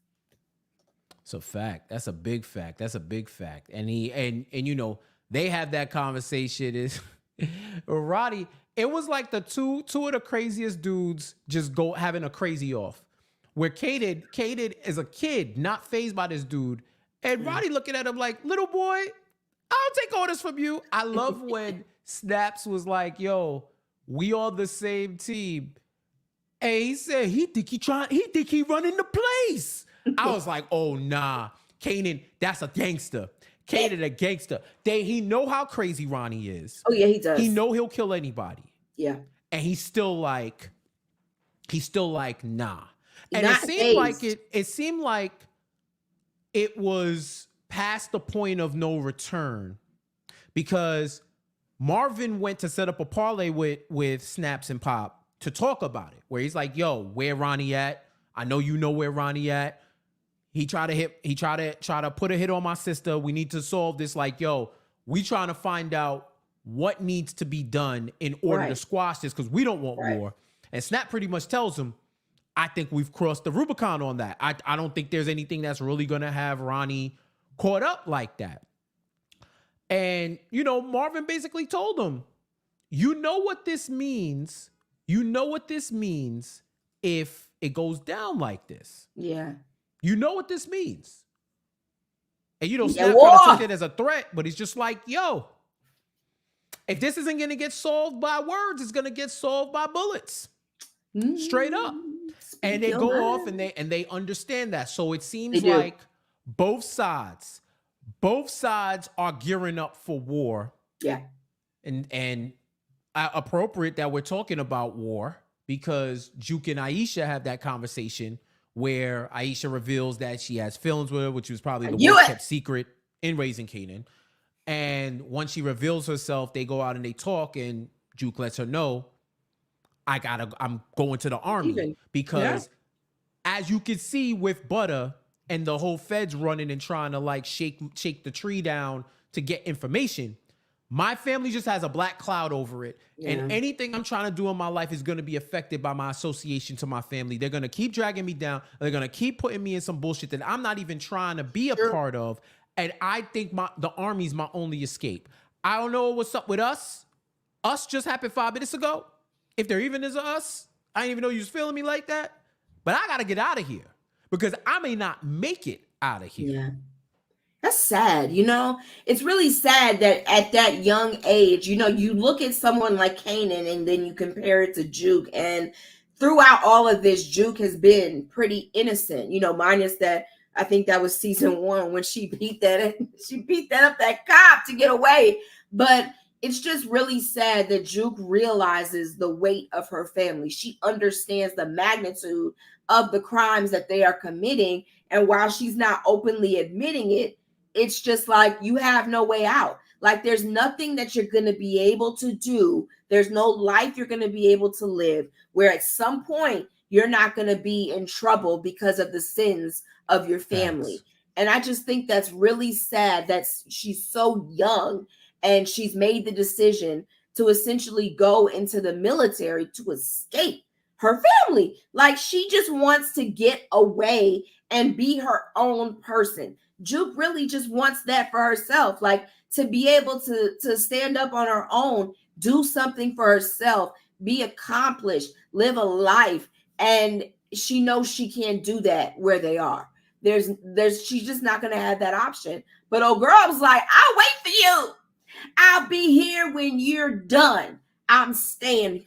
It's a fact. That's a big fact. And they have that conversation. Is Roddy? It was like the two of the craziest dudes just go having a crazy off. Where Kanan is a kid, not fazed by this dude. And Roddy looking at him like, little boy, I'll take orders from you. I love when Snaps was like, yo, we all the same team. And he said, he think he running the place. I was like, oh, nah. Kanan, that's a gangster. Kanan, a gangster. He know how crazy Ronnie is. Oh, yeah, he does. He know he'll kill anybody. Yeah. And he's still like, nah. And it seemed like it was past the point of no return because Marvin went to set up a parlay with Snaps and Pop to talk about it, where he's like, yo, where Ronnie at? I know you know where Ronnie at. He tried to put a hit on my sister. We need to solve this. Like, yo, we trying to find out what needs to be done in order to squash this because we don't want war. And Snap pretty much tells him, I think we've crossed the Rubicon on that. I don't think there's anything that's really going to have Ronnie caught up like that. And, Marvin basically told him, you know what this means. You know what this means if it goes down like this. Yeah. You know what this means. And, Yeah, Snap kind of took war. it as a threat, but he's just like, yo, if this isn't going to get solved by words, it's going to get solved by bullets. Straight up. And they go off and they understand that. So it seems like both sides are gearing up for war. Yeah. And appropriate that we're talking about war, because Juke and Iesha have that conversation where Iesha reveals that she has feelings with her, which was probably the worst kept secret in Raising Kanan. And once she reveals herself, they go out and they talk, and Juke lets her know, I'm going to the army. Because as you can see with Butter and the whole feds running and trying to like shake the tree down to get information, my family just has a black cloud over it. Yeah. And anything I'm trying to do in my life is going to be affected by my association to my family. They're going to keep dragging me down. They're going to keep putting me in some bullshit that I'm not even trying to be a part of. And I think the army's my only escape. I don't know what's up with us. Us just happened 5 minutes ago. If there even is a us, I didn't even know you was feeling me like that. But I got to get out of here because I may not make it out of here. Yeah. That's sad. It's really sad that at that young age, you look at someone like Kanan and then you compare it to Juke. And throughout all of this, Juke has been pretty innocent, minus that. I think that was season 1 when she beat that up that cop to get away. But it's just really sad that Juke realizes the weight of her family. She understands the magnitude of the crimes that they are committing. And while she's not openly admitting it, it's just like you have no way out. Like there's nothing that you're going to be able to do. There's no life you're going to be able to live where at some point you're not going to be in trouble because of the sins of your family. Thanks. And I just think that's really sad that she's so young and she's made the decision to essentially go into the military to escape her family. Like she just wants to get away and be her own person. Juke really just wants that for herself, like to be able to stand up on her own, do something for herself, be accomplished, live a life. And she knows she can't do that where they are. She's just not going to have that option. But old girl was like, I'll wait for you. I'll be here when you're done. I'm staying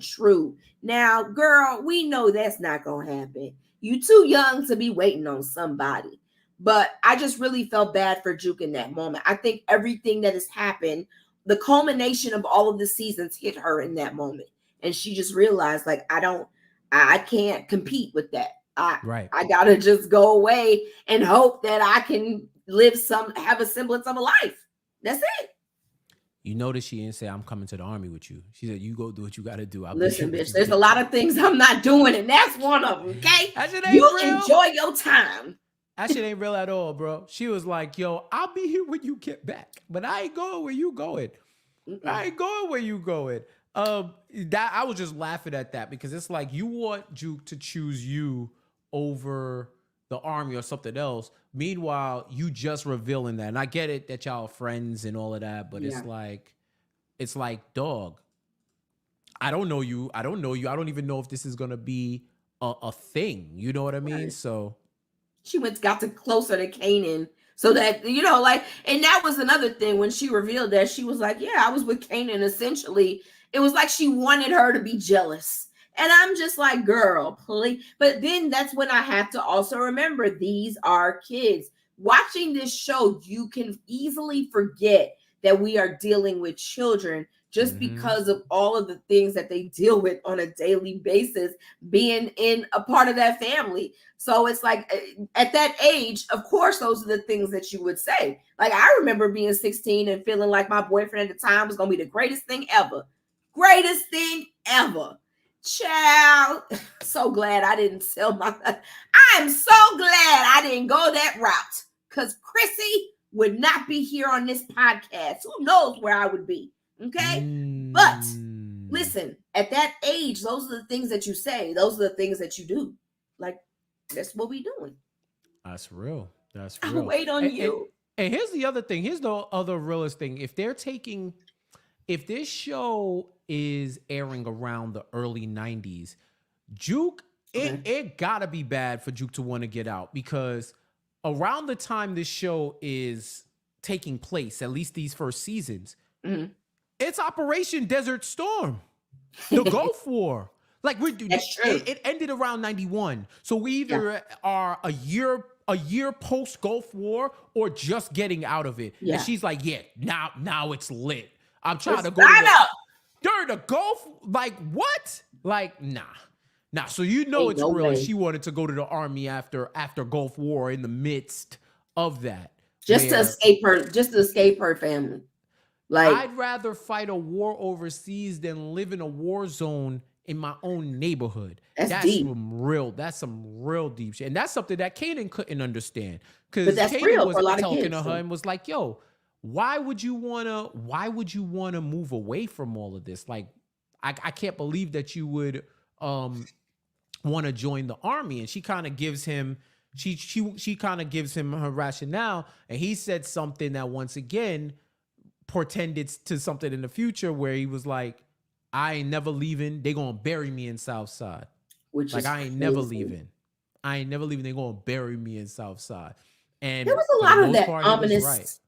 true. Now, girl, we know that's not going to happen. You too young to be waiting on somebody. But I just really felt bad for Juke in that moment. I think everything that has happened, the culmination of all of the seasons hit her in that moment. And she just realized, like, I can't compete with that. I gotta just go away and hope that I can have a semblance of a life. That's it. You notice she didn't say, I'm coming to the army with you. She said, you go do what you got to do. Listen, bitch, there's a lot of things I'm not doing, and that's one of them, okay? You enjoy your time. That shit ain't real at all, bro. She was like, yo, I'll be here when you get back, but I ain't going where you going. I ain't going where you going. That I was just laughing at that because it's like you want Juke to choose you over the army or something else. Meanwhile, you just revealing that. And I get it that y'all are friends and all of that, but it's like, dog, I don't know you. I don't even know if this is gonna be a thing. You know what I mean? Right. So she got closer to Kanan. So that, and that was another thing when she revealed that she was like, yeah, I was with Kanan. Essentially, it was like she wanted her to be jealous. And I'm just like, girl, please. But then that's when I have to also remember these are kids. Watching this show, you can easily forget that we are dealing with children just because of all of the things that they deal with on a daily basis, being in a part of that family. So it's like at that age, of course, those are the things that you would say. Like I remember being 16 and feeling like my boyfriend at the time was going to be the greatest thing ever. Greatest thing ever. Child, so glad I didn't sell I'm so glad I didn't go that route because Chrissy would not be here on this podcast. Who knows where I would be? Okay. But listen, at that age, those are the things that you say. Those are the things that you do. Like, that's what we doing. That's real. That's I'll real. wait on you. And here's the other thing. Here's the other realist thing. If this show is airing around the early 90s, Juke, Okay. it gotta be bad for Juke to want to get out, because around the time this show is taking place, at least these first seasons, Mhm. it's Operation Desert Storm, the Gulf War. Like That's true. it ended around 91. So we Yeah. either are a year post Gulf War or just getting out of it. And Yeah. she's like, yeah, now it's lit. I'm trying Let's to go to start up. during the Gulf. Like what? Like nah. So you know Ain't it's no real. And way. she wanted to go to the army after Gulf War, in the midst of that. Just to Where escape her, just to escape her family. Like, I'd rather fight a war overseas than live in a war zone in my own neighborhood. that's That's deep. some real deep shit. And that's something that Kanan couldn't understand. But Because that's Kanan real was for a lot of talking kids. to her So. and was like, yo, why would you wanna move away from all of this? Like, I can't believe that you would want to join the army. And she kind of gives him she kind of gives him her rationale. And he said something that once again portended to something in the future, where he was like, I ain't never leaving. They gonna bury me in Southside. Which Like, is I ain't never crazy. leaving. I ain't never leaving. They gonna bury me in Southside. There And was a for the lot of most that part, he was right. ominous.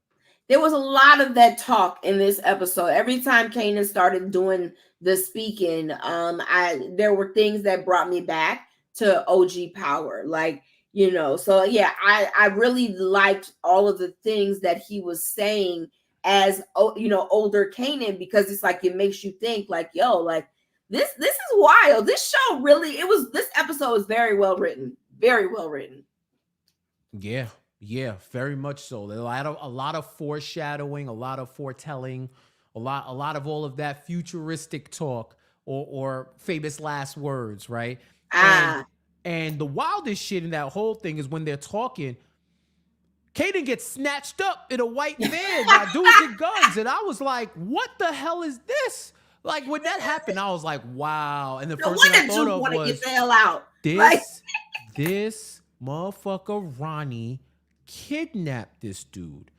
There was a lot of that talk in this episode. Every time Kanan started doing the speaking, there were things that brought me back to OG Power. Like, so yeah, I really liked all of the things that he was saying as older Kanan, because it's like it makes you think like, yo, like this is wild. This show really, this episode is very well written. Very well written. Yeah, very much so. There's a lot of foreshadowing, a lot of foretelling, a lot of all of that futuristic talk, or famous last words, right? Ah, And the wildest shit in that whole thing is when they're talking, Kaden gets snatched up in a white van by dudes with guns. And I was like, what the hell is this? Like, when that happened, I was like, wow. And the no first thing I wonder thought Juke of want to was get the hell out. Like, this motherfucker Ronnie kidnapped this dude.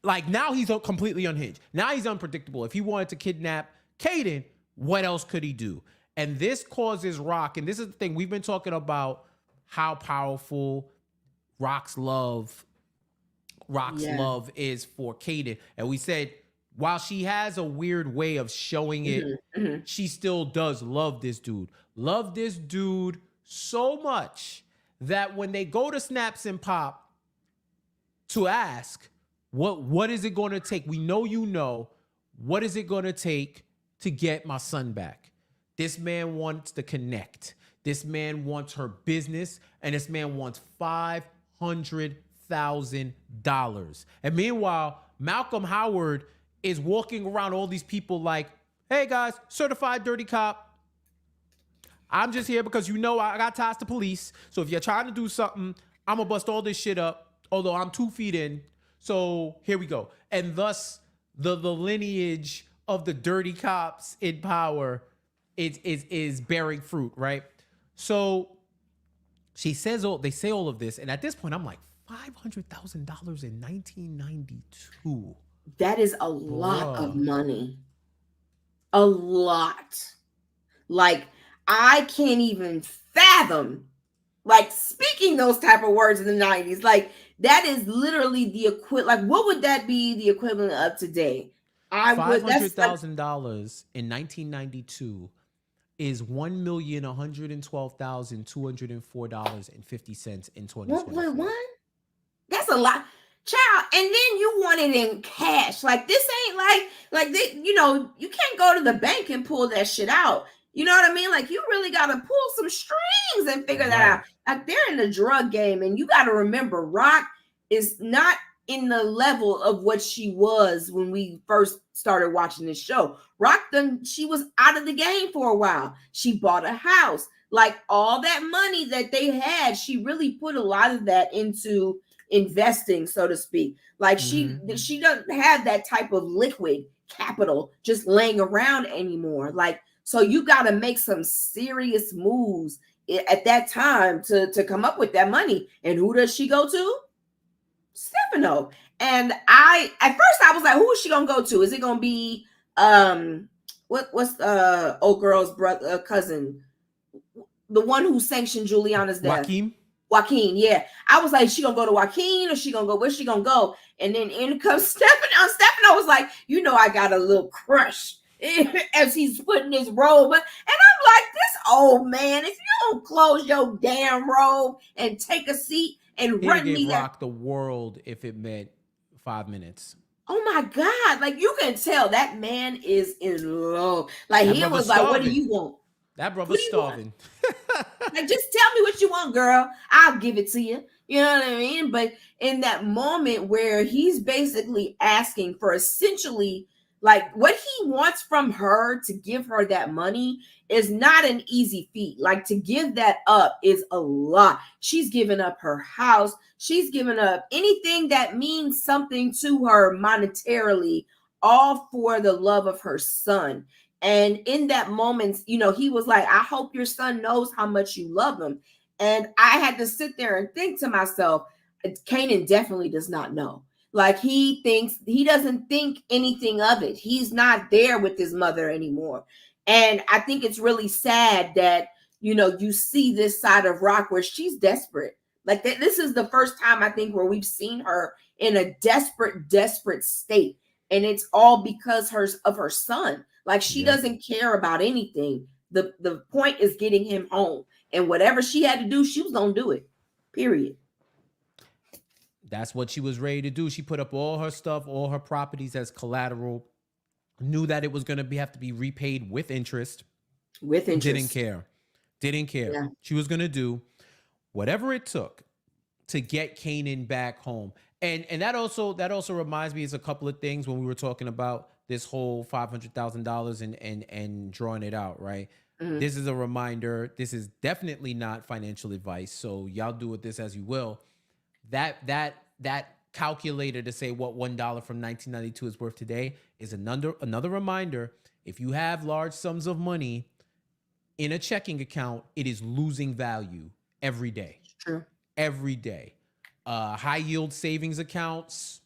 Like, now he's completely unhinged. Now he's unpredictable. If he wanted to kidnap Kaden, what else could he do? And this causes Raq, and this is the thing, we've been talking about how powerful Raq's love is for Kaden. And we said, while she has a weird way of showing it, she still does love this dude. Love this dude so much that when they go to Snaps and Pop to ask, what is it going to take? We know, what is it going to take to get my son back? This man wants to connect. This man wants her business, and this man wants $500,000. And meanwhile, Malcolm Howard is walking around all these people like, hey guys, certified dirty cop. I'm just here because I got ties to police. So if you're trying to do something, I'm going to bust all this shit up, although I'm 2 feet in. So here we go. And thus, the lineage of the dirty cops in power is bearing fruit, right? So they say all of this. And at this point, I'm like, $500,000 in 1992. that is a lot of money. A lot. Like, I can't even fathom, like, speaking those type of words in the 90s. Like, that is literally the equivalent. Like, what would that be the equivalent of today? $500,000 in 1992 is $1,112,204.50 in 2024. 1.1? That's a lot. Child, and then you want it in cash. Like, this ain't like they, you can't go to the bank and pull that shit out. You know what I mean? Like, you really got to pull some strings and figure that out. Like, they're in the drug game, and you got to remember, Raq is not in the level of what she was when we first started watching this show. Raq, she was out of the game for a while. She bought a house. Like, all that money that they had, she really put a lot of that into investing, so to speak. Like, she doesn't have that type of liquid capital just laying around anymore. Like, so you got to make some serious moves at that time to come up with that money. And who does she go to? Stefano. And at first I was like, who is she gonna go to? Is it gonna be what's old girl's brother cousin, the one who sanctioned Juliana's death? Joaquin, yeah. I was like, she gonna go to Joaquin, or she gonna go, where's she gonna go? And then in comes Stefano. Stefano was like, I got a little crush as he's putting his robe. And I'm like, this old man, if you don't close your damn robe and take a seat and He'd run give me Rock the world if it meant 5 minutes. Oh my God. Like, you can tell that man is in love. Like, That he was brother's like, what starving. do you want? That brother's starving. Like, just tell me what you want, girl. I'll give it to you. You know what I mean? But in that moment where he's basically asking for essentially, like, what he wants from her to give her that money is not an easy feat. Like, to give that up is a lot. She's given up her house. She's given up anything that means something to her monetarily, all for the love of her son. And in that moment, he was like, I hope your son knows how much you love him. And I had to sit there and think to myself, Kanan definitely does not know. Like, he doesn't think anything of it. He's not there with his mother anymore. And I think it's really sad that, you see this side of Rock where she's desperate. Like, this is the first time, I think, where we've seen her in a desperate state. And it's all because of her son. Like, she doesn't care about anything. The point is getting him home. And whatever she had to do, she was going to do it. Period. That's what she was ready to do. She put up all her stuff, all her properties as collateral, knew that it was going to have to be repaid with interest. Didn't care. Yeah. She was going to do whatever it took to get Kanan back home. And that also reminds me of a couple of things when we were talking about this whole $500,000 and drawing it out, right? Mm-hmm. This is a reminder. This is definitely not financial advice. So y'all do with this as you will. That calculator to say what $1 from 1992 is worth today is another reminder. If you have large sums of money in a checking account, it is losing value every day. True. Every day. High yield savings accounts.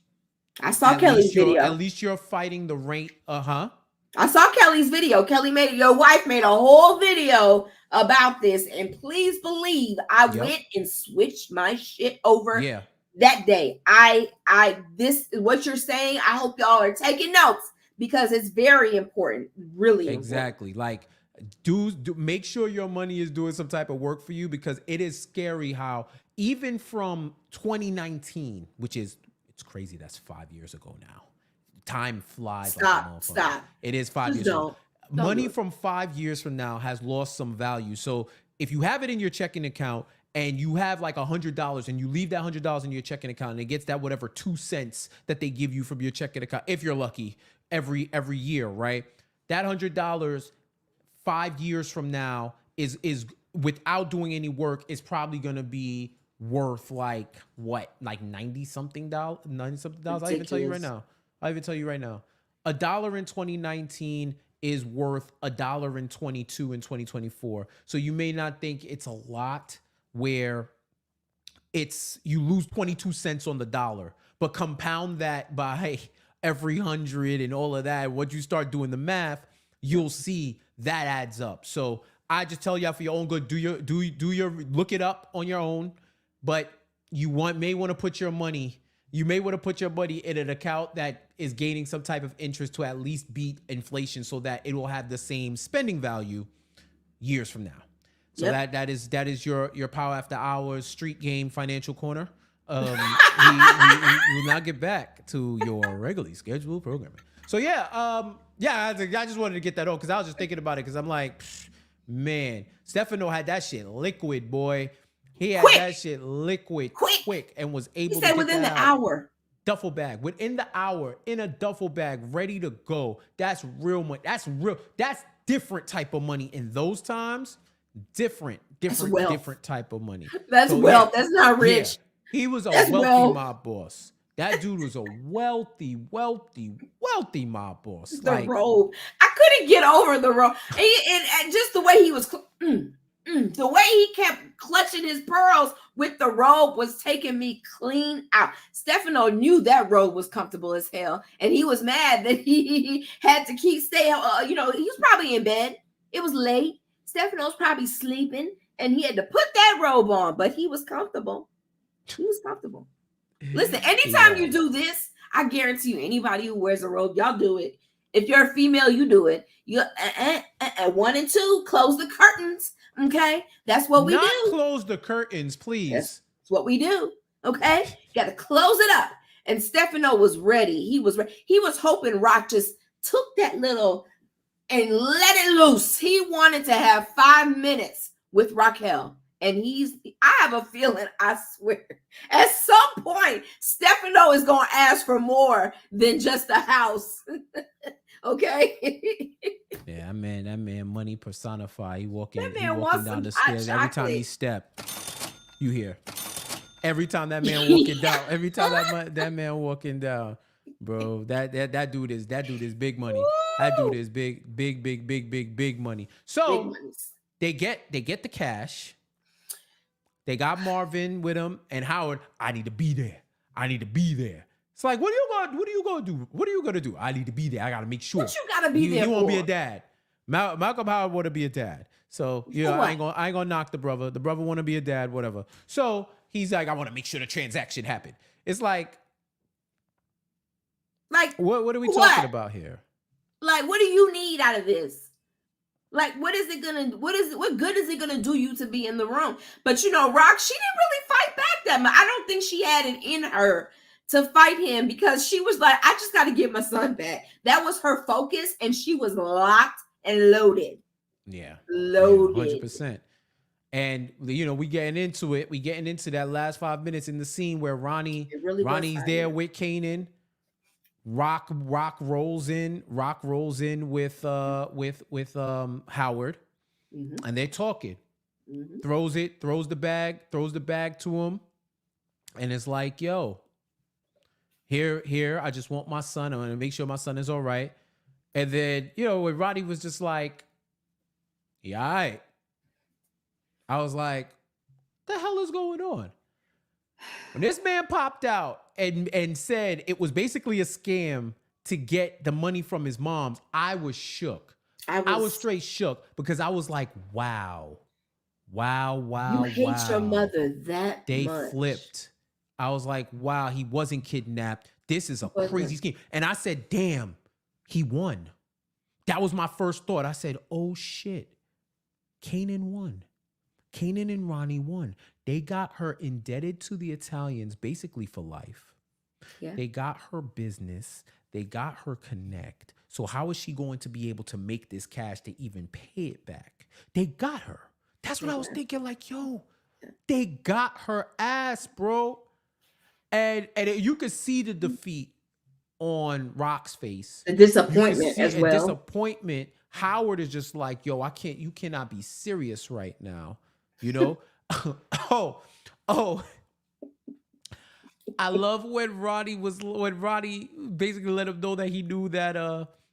I saw Kelly's video. At least you're fighting the rate. I saw Kelly's video. Your wife made a whole video about this, and please believe I went and switched my shit over that day. This is what you're saying. I hope y'all are taking notes because it's very important. Really exactly. Important. Like, do make sure your money is doing some type of work for you, because it is scary how even from 2019, which is, it's crazy, that's 5 years ago now. Time flies. Stop. It is 5 years ago. Money from 5 years from now has lost some value. So if you have it in your checking account and you have like $100 and you leave that $100 in your checking account and it gets that whatever 2 cents that they give you from your checking account, if you're lucky, every year, right? That $100 5 years from now is without doing any work is probably going to be worth like what, like $90 something. I'll even tell you right now. $1 in 2019 is worth $1.22 in 2024. So you may not think it's a lot where you lose 22 cents on the dollar, but compound that by every 100 and all of that. Once you start doing the math, you'll see that adds up. So I just tell y'all, for your own good, do your look it up on your own. But you may want to put your money in an account that is gaining some type of interest to at least beat inflation, so that it will have the same spending value years from now. So that is your Power After Hours street game financial corner. We will now get back to your regularly scheduled programming. So I just wanted to get that on because I was just thinking about it, because I'm like, man, Stefano had that shit liquid, boy. He had that shit liquid quick and was able to get within that the out. hour. Duffel bag. Within the hour, in a duffel bag, ready to go. That's real money. That's different type of money in those times. Different type of money. That's wealth. That's not rich. Yeah. He was a wealthy mob boss. That dude was a wealthy mob boss. The robe. I couldn't get over the robe. And just the way he was. The way he kept clutching his pearls with the robe was taking me clean out. Stefano knew that robe was comfortable as hell, and he was mad that he had to keep staying. He was probably in bed. It was late. Stefano's probably sleeping, and he had to put that robe on, but he was comfortable. He was comfortable. Listen, anytime you do this, I guarantee you, anybody who wears a robe, y'all do it. If you're a female, you do it. You 1 and 2, close the curtains. Okay, that's what we do. Close the curtains, please. That's what we do. Okay, got to close it up. And Stefano was ready. He was ready. He was hoping Raq just took that little and let it loose. He wanted to have 5 minutes with Raquel. And I have a feeling, I swear, at some point, Stefano is going to ask for more than just a house. Okay? Yeah, that man, money personified. He walking down the stairs. Chocolate. Every time he step, you hear. Every time that man walking down, every time that man walking down, bro, that dude is big money. Woo! That dude is big money. So they get the cash. They got Marvin with him and Howard. I need to be there. It's like, what are you gonna do? What are you gonna do? I need to be there. I gotta make sure. What you gotta be there? He won't be a dad. Malcolm Howard want to be a dad. So I ain't gonna knock the brother. The brother want to be a dad, whatever. So he's like, I want to make sure the transaction happen. It's like what are we talking about here? Like, what do you need out of this? Like, what good is it gonna do you to be in the room? But Raq, she didn't really fight back that much. I don't think she had it in her to fight him because she was like, I just got to get my son back. That was her focus, and she was locked and loaded. Yeah, loaded, 100%. And we getting into it. We getting into that last 5 minutes in the scene where Ronnie's there with Kanan. Raq rolls in with Howard, and they're talking. Throws the bag to him, and it's like, yo, here, I just want my son. I'm gonna make sure my son is all right. And then when Ronnie was just like, yeah, all right. I was like, what the hell is going on? When this man popped out and said it was basically a scam to get the money from his mom's, I was shook. I was straight shook because I was like, wow. You hate your mother that much. They flipped. I was like, wow, he wasn't kidnapped. This is a crazy scheme. And I said, damn, he won. That was my first thought. I said, oh shit, Kanan won. Kanan and Ronnie won. They got her indebted to the Italians basically for life. Yeah. They got her business. They got her connect. So how is she going to be able to make this cash to even pay it back? They got her. That's what I was thinking. Like, yo, they got her ass, bro. And you could see the defeat on Raq's face. The disappointment as well. Disappointment. Howard is just like, yo, you cannot be serious right now. Oh, I love when Ronnie basically let him know that he knew that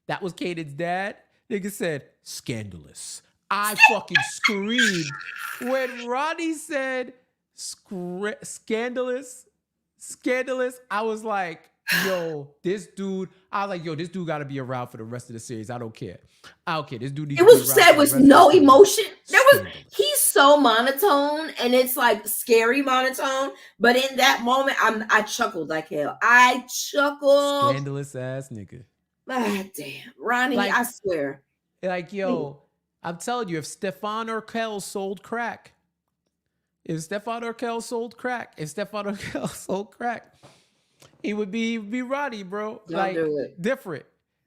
that was Kanan's dad. Nigga said, scandalous. I fucking screamed when Ronnie said scandalous. I was like, this dude got to be around for the rest of the series. I don't care. This dude needs to be around. It was said with no emotion. He's so monotone, and it's like scary monotone. But in that moment, I chuckled like hell. I chuckled. Scandalous ass nigga. Ah, damn, Ronnie, I swear. Like, yo, I'm telling you, if Stefan Urkel sold crack, he would be Ronnie, bro. Don't do it. Different.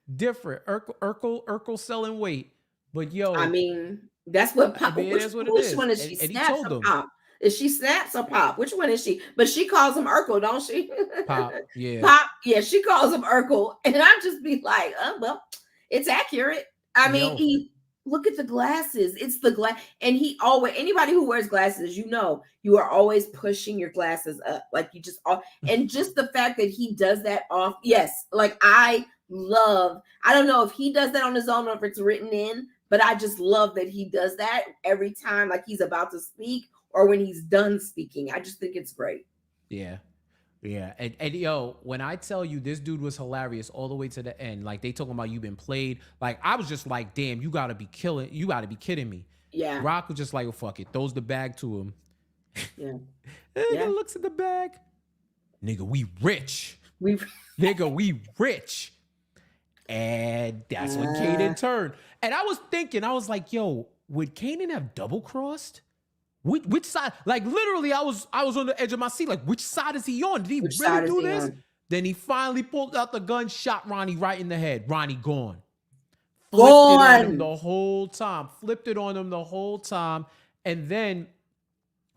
Urkel selling weight. But yo, I mean, that's what Pop. Which one is she? Snaps or Pop? Is she Snaps or Pop? Which one is she? But she calls him Urkel, don't she? Pop, yeah. Pop, yeah. She calls him Urkel, and I just be like, well, it's accurate. I mean, look at the glasses. It's the glass, and anybody who wears glasses, you are always pushing your glasses up, like you just and just the fact that he does that off. Yes, like I don't know if he does that on his own or if it's written in, but I just love that he does that every time, like he's about to speak or when he's done speaking. I just think it's great. Yeah. Yeah, and yo, when I tell you this dude was hilarious all the way to the end, like they talking about you been played, like I was just like, damn, you gotta be kidding me. Yeah. Rock was just like, well, fuck it, throws the bag to him. Yeah. And Yeah. nigga looks at the bag, nigga, we rich, We nigga, we rich, and that's when Kanan turned. And I was thinking, I was like, yo, would Kanan have double crossed? Which side? Like literally, I was on the edge of my seat. Like, which side is he on? Did he which really side is do he this? on? Then he finally pulled out the gun, shot Ronnie right in the head. Ronnie gone. Flipped it on him Gone. the whole time. Flipped it on him the whole time. And then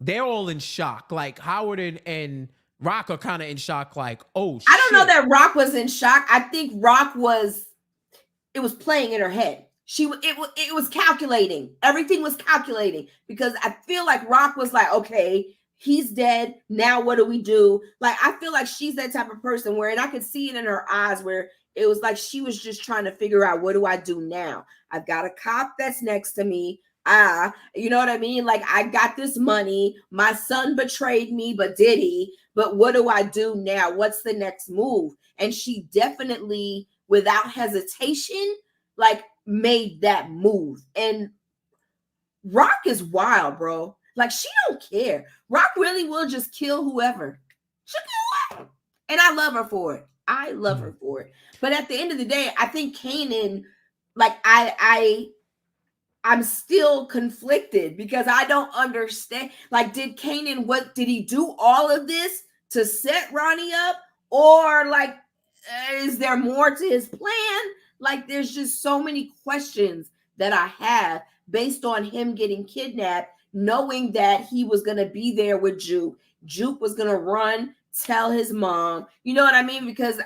they're all in shock. Like Howard and Raq are kind of in shock. Like, oh shit. I don't know that Raq was in shock. I think Raq was. It was playing in her head. It was calculating. Everything was calculating because I feel like Raq was like, okay, he's dead. Now what do we do? Like, I feel like she's that type of person where, and I could see it in her eyes where it was like she was just trying to figure out, what do I do now? I've got a cop that's next to me. You know what I mean? Like, I got this money. My son betrayed me, but did he? But what do I do now? What's the next move? And she definitely, without hesitation, like made that move. And Raq is wild, bro. Like, she don't care. Raq really will just kill whoever. She'll kill whoever. And I love her for it. I love her for it. But at the end of the day, I think Kanan, like, I'm still conflicted because I don't understand. Like, did Kanan, what did he do all of this to set Ronnie up? Or like, is there more to his plan? Like, there's just so many questions that I have based on him getting kidnapped, knowing that he was going to be there with Juke. Juke was going to run, tell his mom. You know what I mean? Because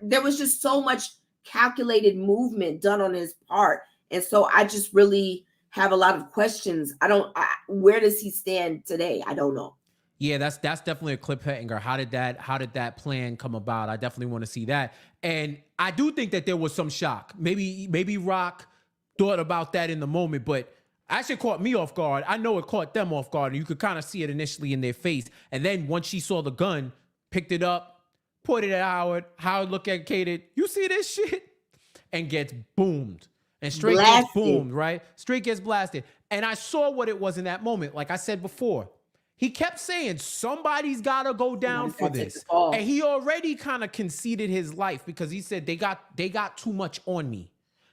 there was just so much calculated movement done on his part. And so I just really have a lot of questions. Where does he stand today? I don't know. Yeah, that's definitely a cliffhanger. How did that plan come about? I definitely want to see that. And I do think that there was some shock. Maybe Raq thought about that in the moment, but actually caught me off guard. I know it caught them off guard, and you could kind of see it initially in their face. And then once she saw the gun, picked it up, put it at Howard. Howard looked at Kanan, you see this shit? And gets boomed. And straight gets boomed, right? Straight gets blasted. And I saw what it was in that moment. Like I said before, he kept saying, somebody's got to go down for this. And he already kind of conceded his life because he said, they got too much on me.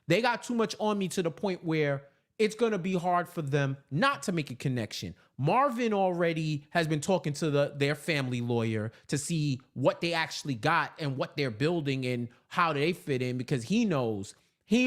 They got too much on me to the point where it's going to be hard for them not to make a connection. Marvin already has been talking to their family lawyer to see what they actually got and what they're building and how they fit in, because he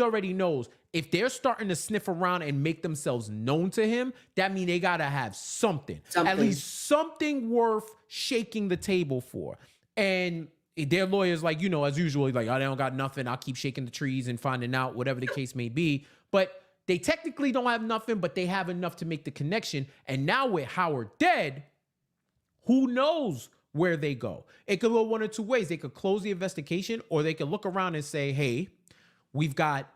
already knows if they're starting to sniff around and make themselves known to him, that means they got to have something, at least something worth shaking the table for. And their lawyer's like, as usual, like, I don't got nothing. I'll keep shaking the trees and finding out, whatever the case may be. But they technically don't have nothing, but they have enough to make the connection. And now with Howard dead, who knows where they go? It could go one or two ways. They could close the investigation, or they could look around and say, hey, we've got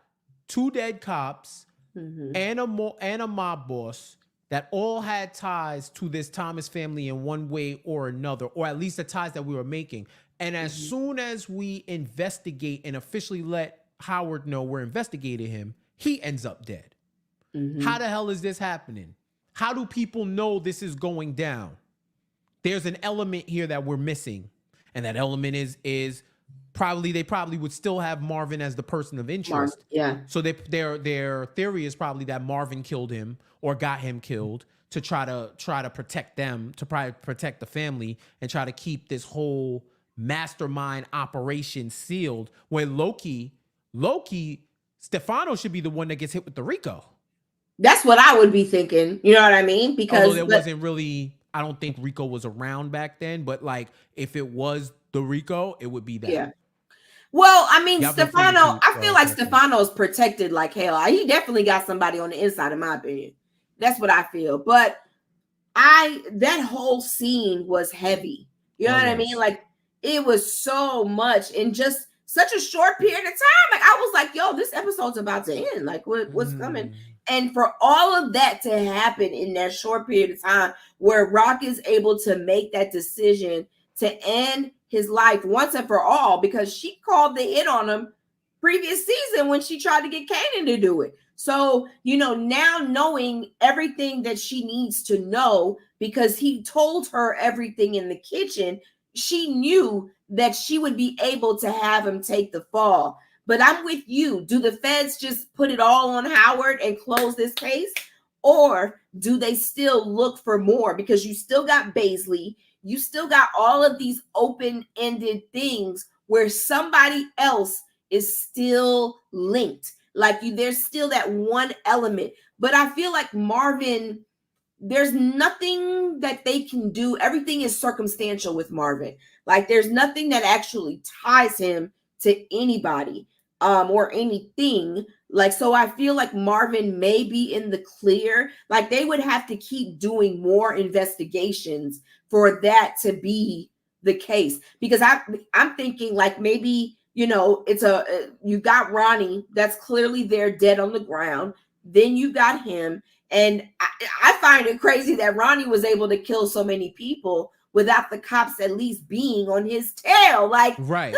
2 dead cops and a mob boss that all had ties to this Thomas family in one way or another, or at least the ties that we were making. And as soon as we investigate and officially let Howard know we're investigating him, he ends up dead. How the hell is this happening? How do people know this is going down? There's an element here that we're missing. And that element is they probably would still have Marvin as the person of interest. So their theory is probably that Marvin killed him or got him killed to try to protect them, to probably protect the family and try to keep this whole mastermind operation sealed. When Loki, Stefano should be the one that gets hit with the Rico. That's what I would be thinking. You know what I mean? Because although there wasn't really, I don't think Rico was around back then, but like if it was the Rico, it would be that. Yeah. Well, I mean, Stefano, I feel like Stefano's protected like hell. He definitely got somebody on the inside, in my opinion. That's what I feel. But that whole scene was heavy. You know what I mean? Like, it was so much in just such a short period of time. Like, I was like, yo, this episode's about to end. Like, what's coming? And for all of that to happen in that short period of time, where Raq is able to make that decision to end his life once and for all, because she called the hit on him previous season when she tried to get Kanan to do it. So, now knowing everything that she needs to know, because he told her everything in the kitchen, she knew that she would be able to have him take the fall. But I'm with you. Do the feds just put it all on Howard and close this case? Or do they still look for more? Because you still got Baisley. You still got all of these open-ended things where somebody else is still linked. Like there's still that one element. But I feel like Marvin, there's nothing that they can do. Everything is circumstantial with Marvin. Like there's nothing that actually ties him to anybody or anything. Like, so I feel like Marvin may be in the clear. Like they would have to keep doing more investigations for that to be the case. Because I'm thinking like maybe, it's you got Ronnie that's clearly there dead on the ground. Then you got him. And I find it crazy that Ronnie was able to kill so many people without the cops at least being on his tail. Like, right.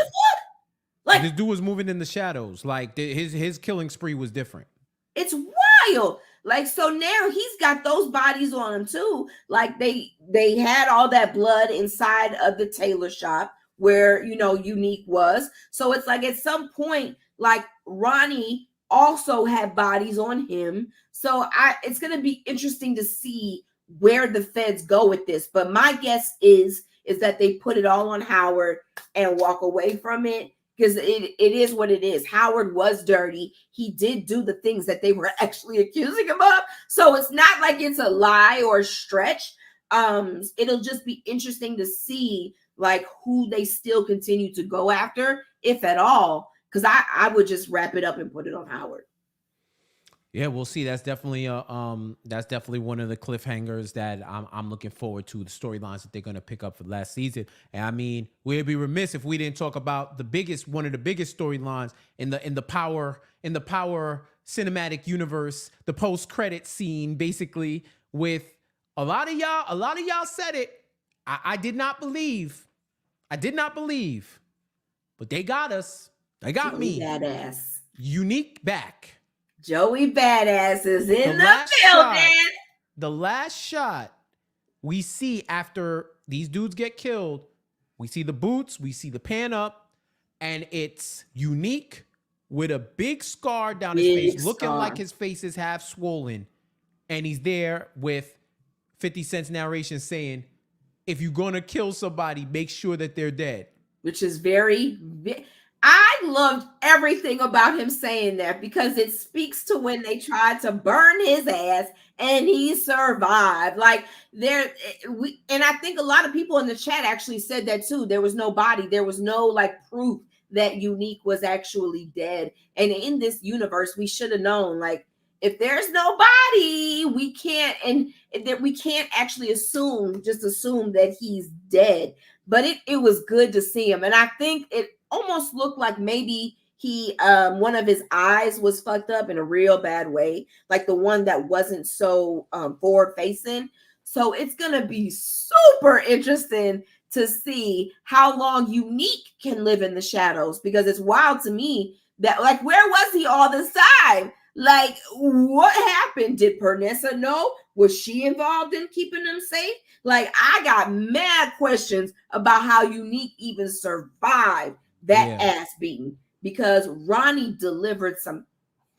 Like this dude was moving in the shadows. Like his killing spree was different. It's wild. Like, so now he's got those bodies on him too. Like they had all that blood inside of the tailor shop where Unique was. So it's like at some point, like Ronnie also had bodies on him. So it's gonna be interesting to see where the feds go with this. But my guess is that they put it all on Howard and walk away from it, because it is what it is. Howard was dirty. He did do the things that they were actually accusing him of. So it's not like it's a lie or a stretch. It'll just be interesting to see like who they still continue to go after, if at all. Because I would just wrap it up and put it on Howard. Yeah, we'll see. That's definitely one of the cliffhangers that I'm looking forward to, the storylines that they're gonna pick up for last season. And I mean, we'd be remiss if we didn't talk about one of the biggest storylines in the power cinematic universe, the post-credit scene, basically, with a lot of y'all said it. I did not believe. But they got us. They got me. Badass. Unique back. Joey Badass is in the building. The last shot we see after these dudes get killed, we see the boots, we see the pan up, and it's Unique with a big scar down his face, looking like his face is half swollen. And he's there with 50 Cent's narration saying, if you're going to kill somebody, make sure that they're dead. Which is I loved everything about him saying that, because it speaks to when they tried to burn his ass and he survived. Like and I think a lot of people in the chat actually said that too. There was no body. There was no like proof that Unique was actually dead. And in this universe, we should have known, like, if there's no body, we can't, and that we can't actually assume that he's dead. But it was good to see him. And I think it almost looked like maybe he one of his eyes was fucked up in a real bad way, like the one that wasn't so forward facing. So it's gonna be super interesting to see how long Unique can live in the shadows, because it's wild to me that, like, where was he all this time? Like, what happened? Did Pernessa know? Was she involved in keeping them safe? Like, I got mad questions about how Unique even survived that ass beating, because Ronnie delivered some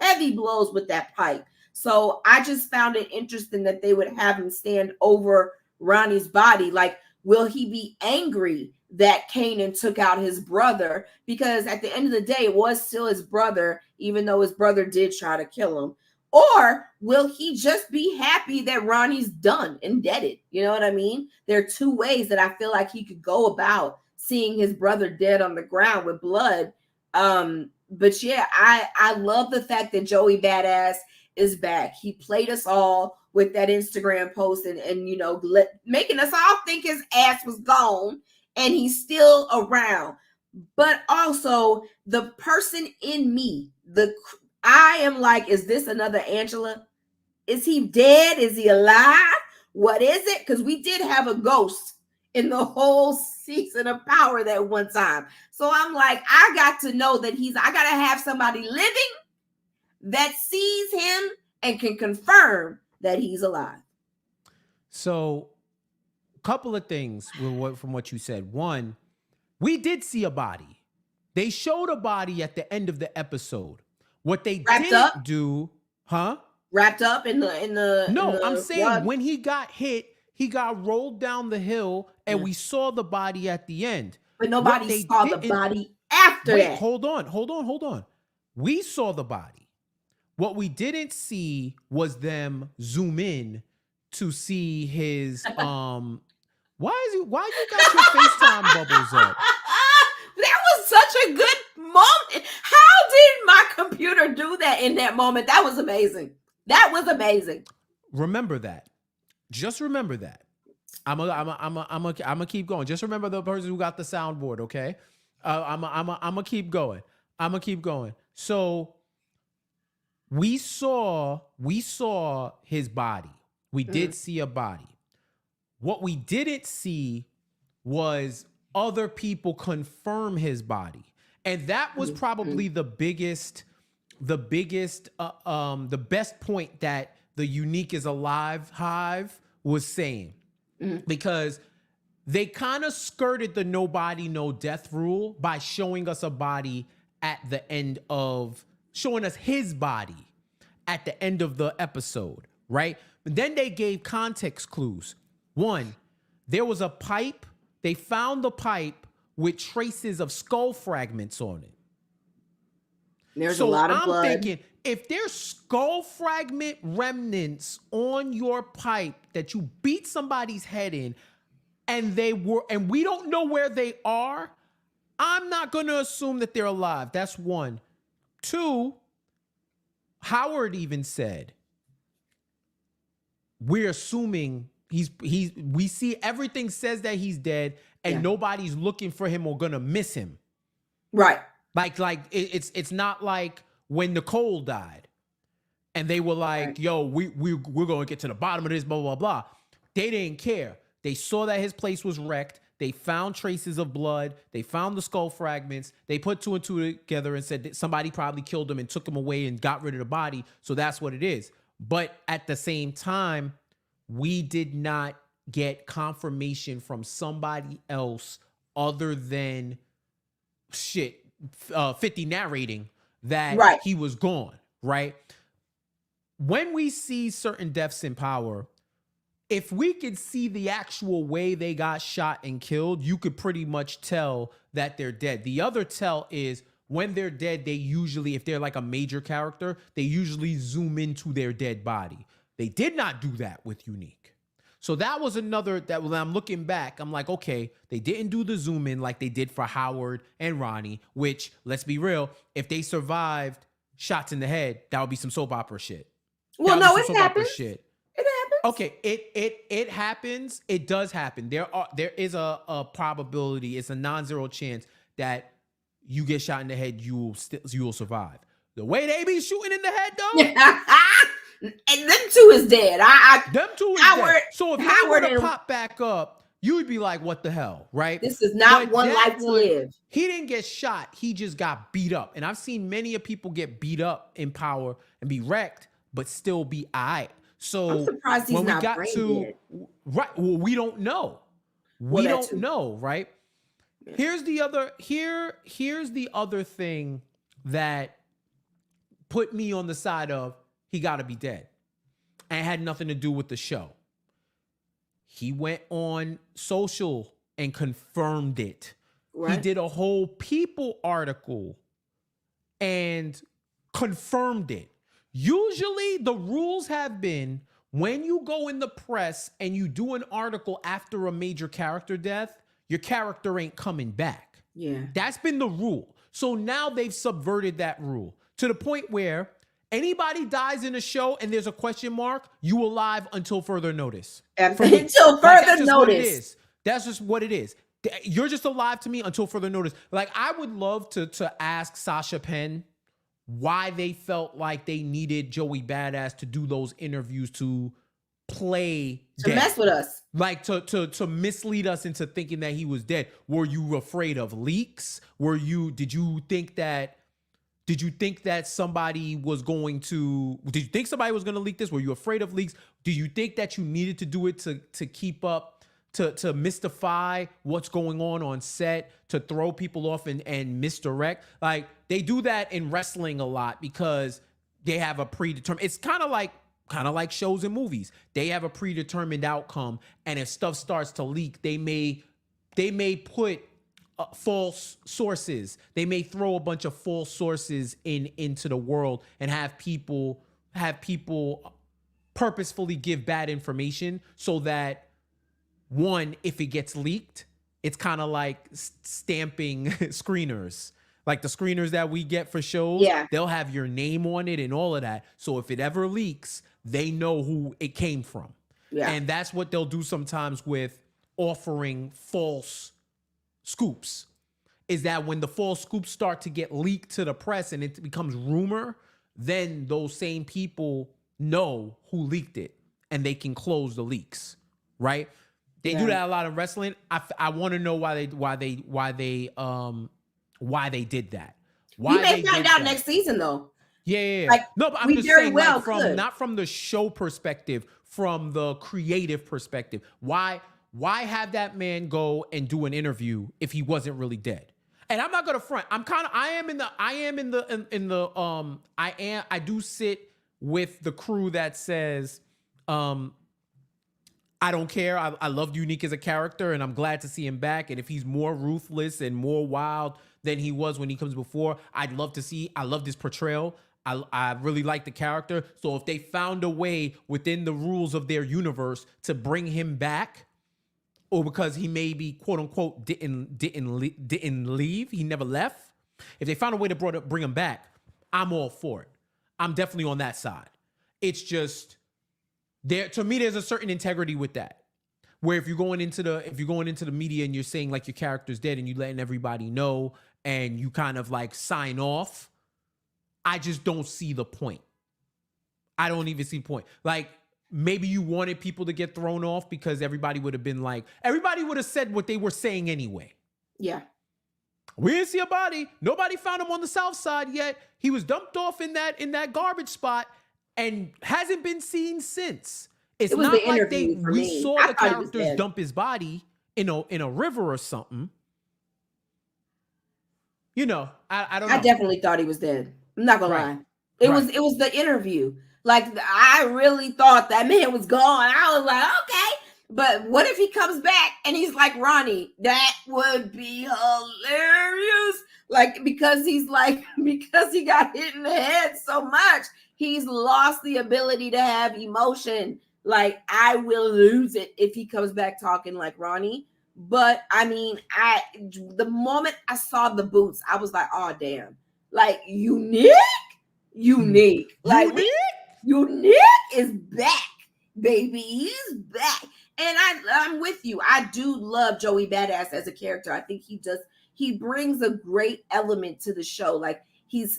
heavy blows with that pipe. So I just found it interesting that they would have him stand over Ronnie's body. Like, will he be angry that Kanan took out his brother? Because at the end of the day, it was still his brother, even though his brother did try to kill him. Or will he just be happy that Ronnie's done, indebted? You know what I mean? There are two ways that I feel like he could go about seeing his brother dead on the ground with blood. But yeah, I love the fact that Joey Badass is back. He played us all with that Instagram post and making us all think his ass was gone, and he's still around. But also the person in me, I am like, is this another Angela? Is he dead? Is he alive? What is it? Because we did have a ghost in the whole season of Power that one time. So I'm like, I got to know that I got to have somebody living that sees him and can confirm that he's alive. So, couple of things from what you said. One, we did see a body. They showed a body at the end of the episode. What they didn't do, huh? Wrapped up in the No, I'm saying when he got hit, he got rolled down the hill, and we saw the body at the end. But nobody saw the body after that. Hold on. We saw the body. What we didn't see was them zoom in to see his why you got your FaceTime bubbles up? That was such a good moment. How did my computer do that in that moment? That was amazing. Remember that. Just remember that. I'm gonna keep going. Just remember the person who got the soundboard, okay? I'm gonna keep going. So we saw his body. We did see a body. What we didn't see was other people confirm his body. And that was probably the best point that the Unique is Alive hive was saying. Because they kind of skirted the no body, no death rule by showing us a body at the end of, showing us his body at the end of the episode, right? But then they gave context clues. One, there was a pipe. They found the pipe with traces of skull fragments on it. There's a lot of blood. I'm thinking, if there's skull fragment remnants on your pipe that you beat somebody's head in, and we don't know where they are, I'm not going to assume that they're alive. That's one. Two, Howard even said, we're assuming we see everything says that he's dead, and nobody's looking for him or gonna miss him. Right. Like it's not like when Nicole died and they were like, yo, we're gonna get to the bottom of this, blah, blah, blah. They didn't care. They saw that his place was wrecked. They found traces of blood. They found the skull fragments. They put two and two together and said that somebody probably killed him and took him away and got rid of the body. So that's what it is. But at the same time, we did not get confirmation from somebody else other than 50 narrating that he was gone, right? When we see certain deaths in Power, if we could see the actual way they got shot and killed, you could pretty much tell that they're dead. The other tell is when they're dead, they usually, if they're like a major character, they usually zoom into their dead body. They did not do that with Unique. So that was another, that when I'm looking back, I'm like, okay, they didn't do the zoom in like they did for Howard and Ronnie, which, let's be real, if they survived shots in the head, that would be some soap opera shit. Well, no, it happens. It happens. Okay, it happens. It does happen. There is a probability, it's a non-zero chance that you get shot in the head, you will survive. The way they be shooting in the head, though. And them two is dead. Them two is dead. So if they were to pop back up, you would be like, what the hell, right? This is not one life to live. He didn't get shot. He just got beat up. And I've seen many of people get beat up in Power and be wrecked, but still be all right. So I'm surprised he's not brain dead. Right. Well, we don't know. We don't know, right? Yeah. Here's the other thing that put me on the side of he got to be dead. And it had nothing to do with the show. He went on social and confirmed it. Right. He did a whole People article and confirmed it. Usually the rules have been when you go in the press and you do an article after a major character death, your character ain't coming back. Yeah. That's been the rule. So now they've subverted that rule to the point where anybody dies in a show and there's a question mark, you alive until further notice. Until further notice. That's just what it is. You're just alive to me until further notice. Like, I would love to ask Sasha Penn why they felt like they needed Joey Badass to do those interviews to play To dead. mess with us. Like to mislead us into thinking that he was dead. Were you afraid of leaks? Did you think that somebody was going to leak this? Were you afraid of leaks? Do you think that you needed to do it to keep up, to mystify what's going on set, to throw people off and misdirect? Like, they do that in wrestling a lot because they have a predetermined, it's kind of like shows and movies. They have a predetermined outcome, and if stuff starts to leak, they may put false sources. They may throw a bunch of false sources into the world and have people purposefully give bad information so that, one, if it gets leaked, it's kind of like stamping screeners. Like the screeners that we get for shows, Yeah. they'll have your name on it and all of that. So if it ever leaks, they know who it came from. Yeah. And that's what they'll do sometimes with offering false scoops, is that when the false scoops start to get leaked to the press and it becomes rumor, then those same people know who leaked it and they can close the leaks, right? They do that a lot in wrestling. I want to know why they did that. We may find out next season, though. Yeah. Like, no, but I'm we just very saying, well like, could. not from the show perspective, from the creative perspective. Why have that man go and do an interview if he wasn't really dead? And I'm not gonna front. I do sit with the crew that says, I don't care. I loved Unique as a character, and I'm glad to see him back. And if he's more ruthless and more wild than he was when he comes before, I love this portrayal. I really like the character. So if they found a way within the rules of their universe to bring him back, or because he maybe quote unquote didn't leave, he never left. If they found a way to bring him back, I'm all for it. I'm definitely on that side. It's just, to me, there's a certain integrity with that. Where if you're going into the media and you're saying like your character's dead and you letting everybody know and you kind of like sign off, I just don't see the point. I don't even see the point. Like, maybe you wanted people to get thrown off because everybody would have said what they were saying anyway. Yeah. We didn't see a body. Nobody found him on the south side yet. He was dumped off in that garbage spot and hasn't been seen since. It was not like we saw the characters dump his body in a river or something. You know, I don't know. I definitely thought he was dead. I'm not gonna lie. It was the interview. Like, I really thought that man was gone. I was like, okay. But what if he comes back and he's like Ronnie? That would be hilarious. Like, because he got hit in the head so much, he's lost the ability to have emotion. Like, I will lose it if he comes back talking like Ronnie. But I mean, the moment I saw the boots, I was like, oh damn. Like, Unique. Like, Unique is back, baby. He's back. And I'm with you. I do love Joey Badass as a character. I think he brings a great element to the show. Like, he's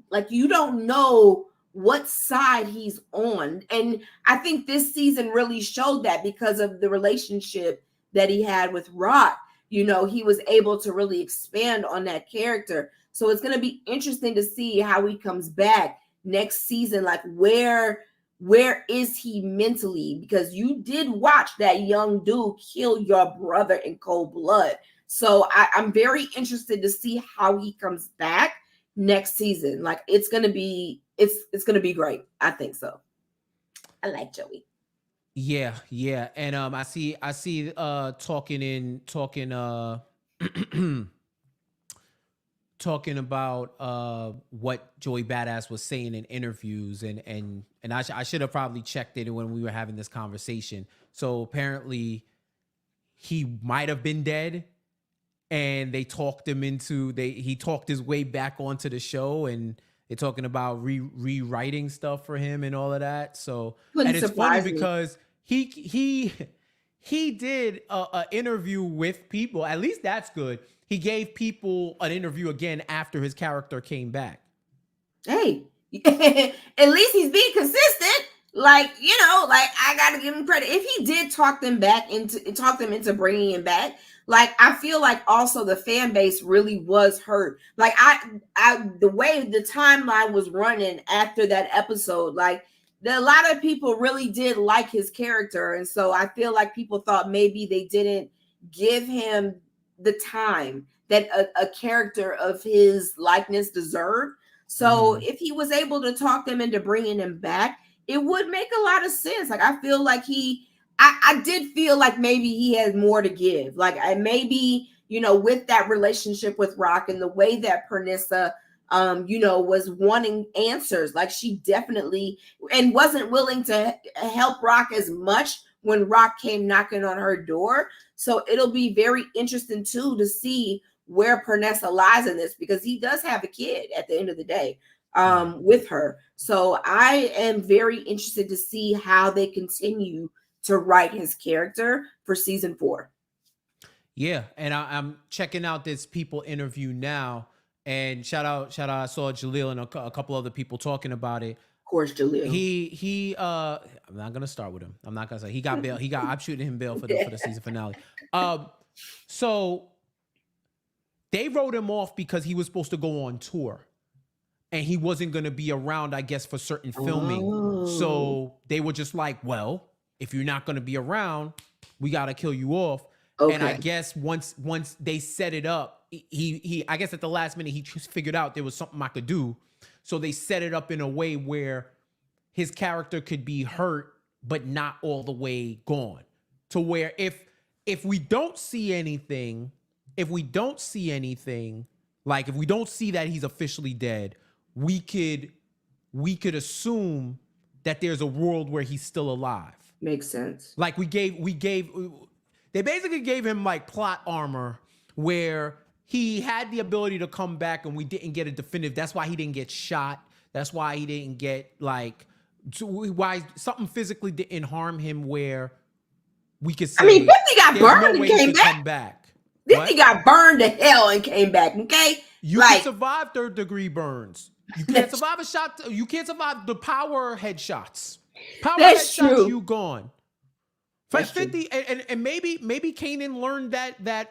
like, you don't know what side he's on. And I think this season really showed that because of the relationship that he had with Raq. You know, he was able to really expand on that character. So it's going to be interesting to see how he comes back next season. Like, where is he mentally? Because you did watch that young dude kill your brother in cold blood. So I'm very interested to see how he comes back next season. Like, it's gonna be great. I think so. I like Joey. Yeah. And I see talking talking about what Joey Badass was saying in interviews, and I should have probably checked it when we were having this conversation. So apparently he might have been dead, and they talked him he talked his way back onto the show, and they're talking about rewriting stuff for him and all of that. So, and it's funny because he did a interview with people. At least that's good. He gave people an interview again after his character came back. Hey, at least he's being consistent. Like, like I gotta give him credit. If he did talk them into bringing him back, like I feel like also the fan base really was hurt. Like the way the timeline was running after that episode, like a lot of people really did like his character, and so I feel like people thought maybe they didn't give him the time that a character of his likeness deserved. So Mm-hmm. if he was able to talk them into bringing him back, it would make a lot of sense. Like I feel like I did feel like maybe he had more to give. Like I maybe, with that relationship with Raq and the way that Pernissa was wanting answers. Like she definitely and wasn't willing to help Raq as much when Raq came knocking on her door. So it'll be very interesting too to see where Pernessa lies in this, because he does have a kid at the end of the day Right. with her. So I am very interested to see how they continue to write his character for season 4. Yeah, and I'm checking out this People interview now, and shout out. I saw Jaleel and a couple other people talking about it. Of course, Jaleel. He I'm not gonna start with him. I'm not gonna say he got bail. I'm shooting him bail for the season finale. So they wrote him off because he was supposed to go on tour and he wasn't going to be around, I guess, for certain filming. Oh, So they were just like, well, if you're not going to be around, we got to kill you off. okay. And I guess once they set it up, he I guess at the last minute, he just figured out there was something I could do. So they set it up in a way where his character could be hurt, but not all the way gone. To where if we don't see anything, like if we don't see that he's officially dead, we could assume that there's a world where he's still alive. Makes sense. Like they basically gave him like plot armor where he had the ability to come back and we didn't get a definitive. That's why he didn't get shot. That's why he didn't get why something physically didn't harm him where we could say, I mean, 50 got burned no and came back. Come back. 50 got burned to hell and came back. Okay, you can survive 3rd-degree burns. You can't survive a shot. You can't survive the power headshots. That's headshots, true. you gone. Fresh 50, and maybe Kanan learned that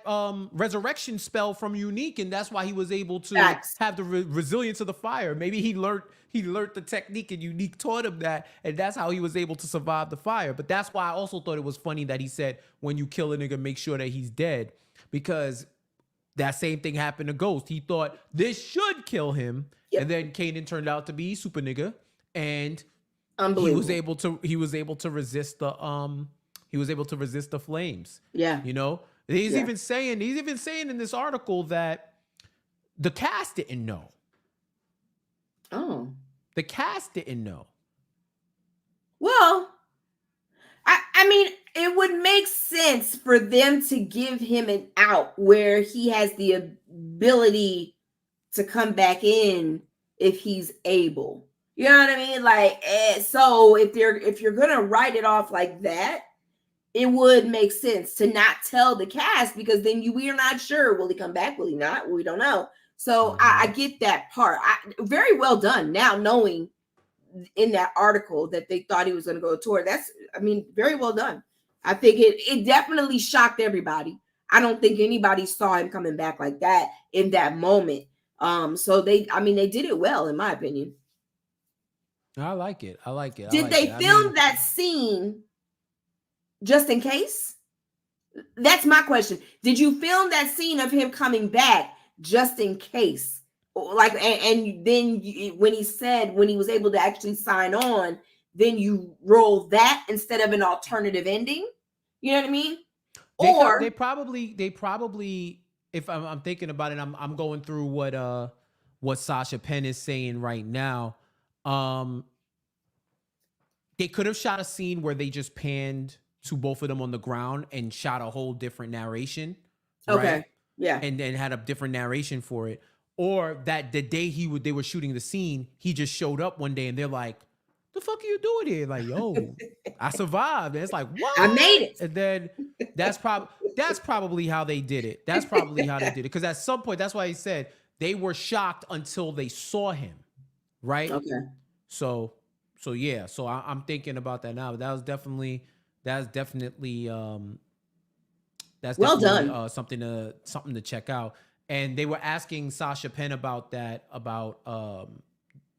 resurrection spell from Unique, and that's why he was able to have the resilience of the fire. Maybe he learned the technique, and Unique taught him that, and that's how he was able to survive the fire. But that's why I also thought it was funny that he said, when you kill a nigga, make sure that he's dead, because that same thing happened to Ghost. He thought this should kill him, and then Kanan turned out to be super nigga, and he was able to resist the flames. Yeah. He's even saying in this article that the cast didn't know. Oh. The cast didn't know. Well, I mean, it would make sense for them to give him an out where he has the ability to come back in if he's able. You know what I mean? Like, so if you're gonna write it off like that, it would make sense to not tell the cast, because then we are not sure. Will he come back? Will he not? We don't know. So I get that part. Very well done. Now knowing in that article that they thought he was going to go to tour, very well done. I think it definitely shocked everybody. I don't think anybody saw him coming back like that in that moment. So they did it well, in my opinion. I like it. Did they film that scene just in case? That's my question. Did you film that scene of him coming back just in case? Like, and then when he was able to actually sign on, then you roll that instead of an alternative ending. You know what I mean? They probably, if I'm thinking about it, I'm going through what Sasha Penn is saying right now. They could have shot a scene where they just panned to both of them on the ground and shot a whole different narration. Okay. Right? Yeah. And then had a different narration for it. Or that the day they were shooting the scene, he just showed up one day and they're like, the fuck are you doing here? Like, yo, I survived. And it's like, what? I made it. And then that's probably how they did it. Because at some point, that's why he said they were shocked until they saw him. right? Okay. So yeah. So I'm thinking about that now. That's definitely that's Well definitely done. something to check out. And they were asking Sasha Penn about that, about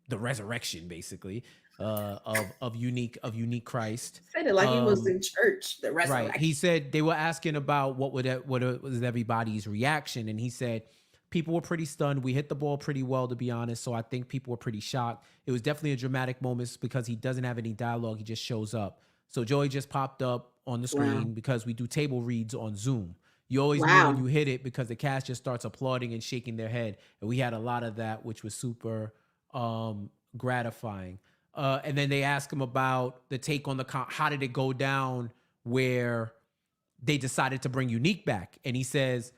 the resurrection, basically, of unique Christ. Said it like he was Um, in church. The right. He resurrection. said they were asking about what was everybody's reaction, and he said people were pretty stunned. We hit the ball pretty well, to be honest. So I think people were pretty shocked. It was definitely a dramatic moment because he doesn't have any dialogue. He just shows up. So Joey just popped up on the Wow. screen because we do table reads on Zoom. You always knew when Wow. you hit it because the cast just starts applauding and shaking their head. And we had a lot of that, which was super gratifying. And then they ask him about the take on how did it go down where they decided to bring Unique back. And he says,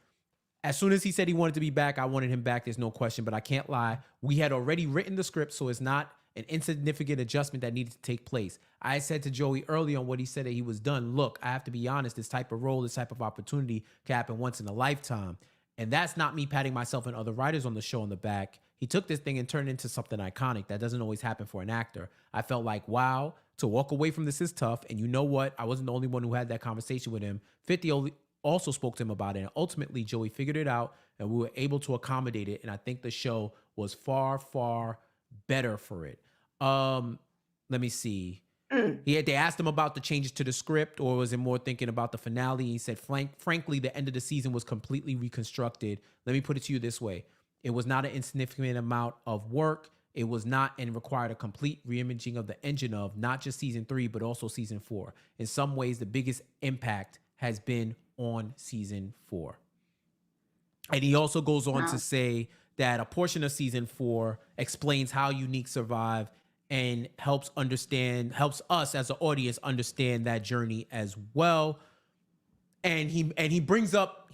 as soon as he said he wanted to be back, I wanted him back. There's no question, but I can't lie. We had already written the script, so it's not an insignificant adjustment that needed to take place. I said to Joey early on what he said that he was done. Look, I have to be honest, this type of role, this type of opportunity can happen once in a lifetime. And that's not me patting myself and other writers on the show on the back. He took this thing and turned it into something iconic. That doesn't always happen for an actor. I felt like, wow, to walk away from this is tough. And you know what? I wasn't the only one who had that conversation with him. 50 also spoke to him about it. And ultimately, Joey figured it out and we were able to accommodate it. And I think the show was far, far better for it. Let me see. Mm. They asked him about the changes to the script, or was it more thinking about the finale? He said, frankly, the end of the season was completely reconstructed. Let me put it to you this way. It was not an insignificant amount of work. It was not and required a complete reimaging of the engine of not just season 3, but also season 4. In some ways, the biggest impact has been on season 4. And he also goes on to Wow. say that a portion of season 4 explains how Unique survived and helps us as an audience understand that journey as well. And he brings up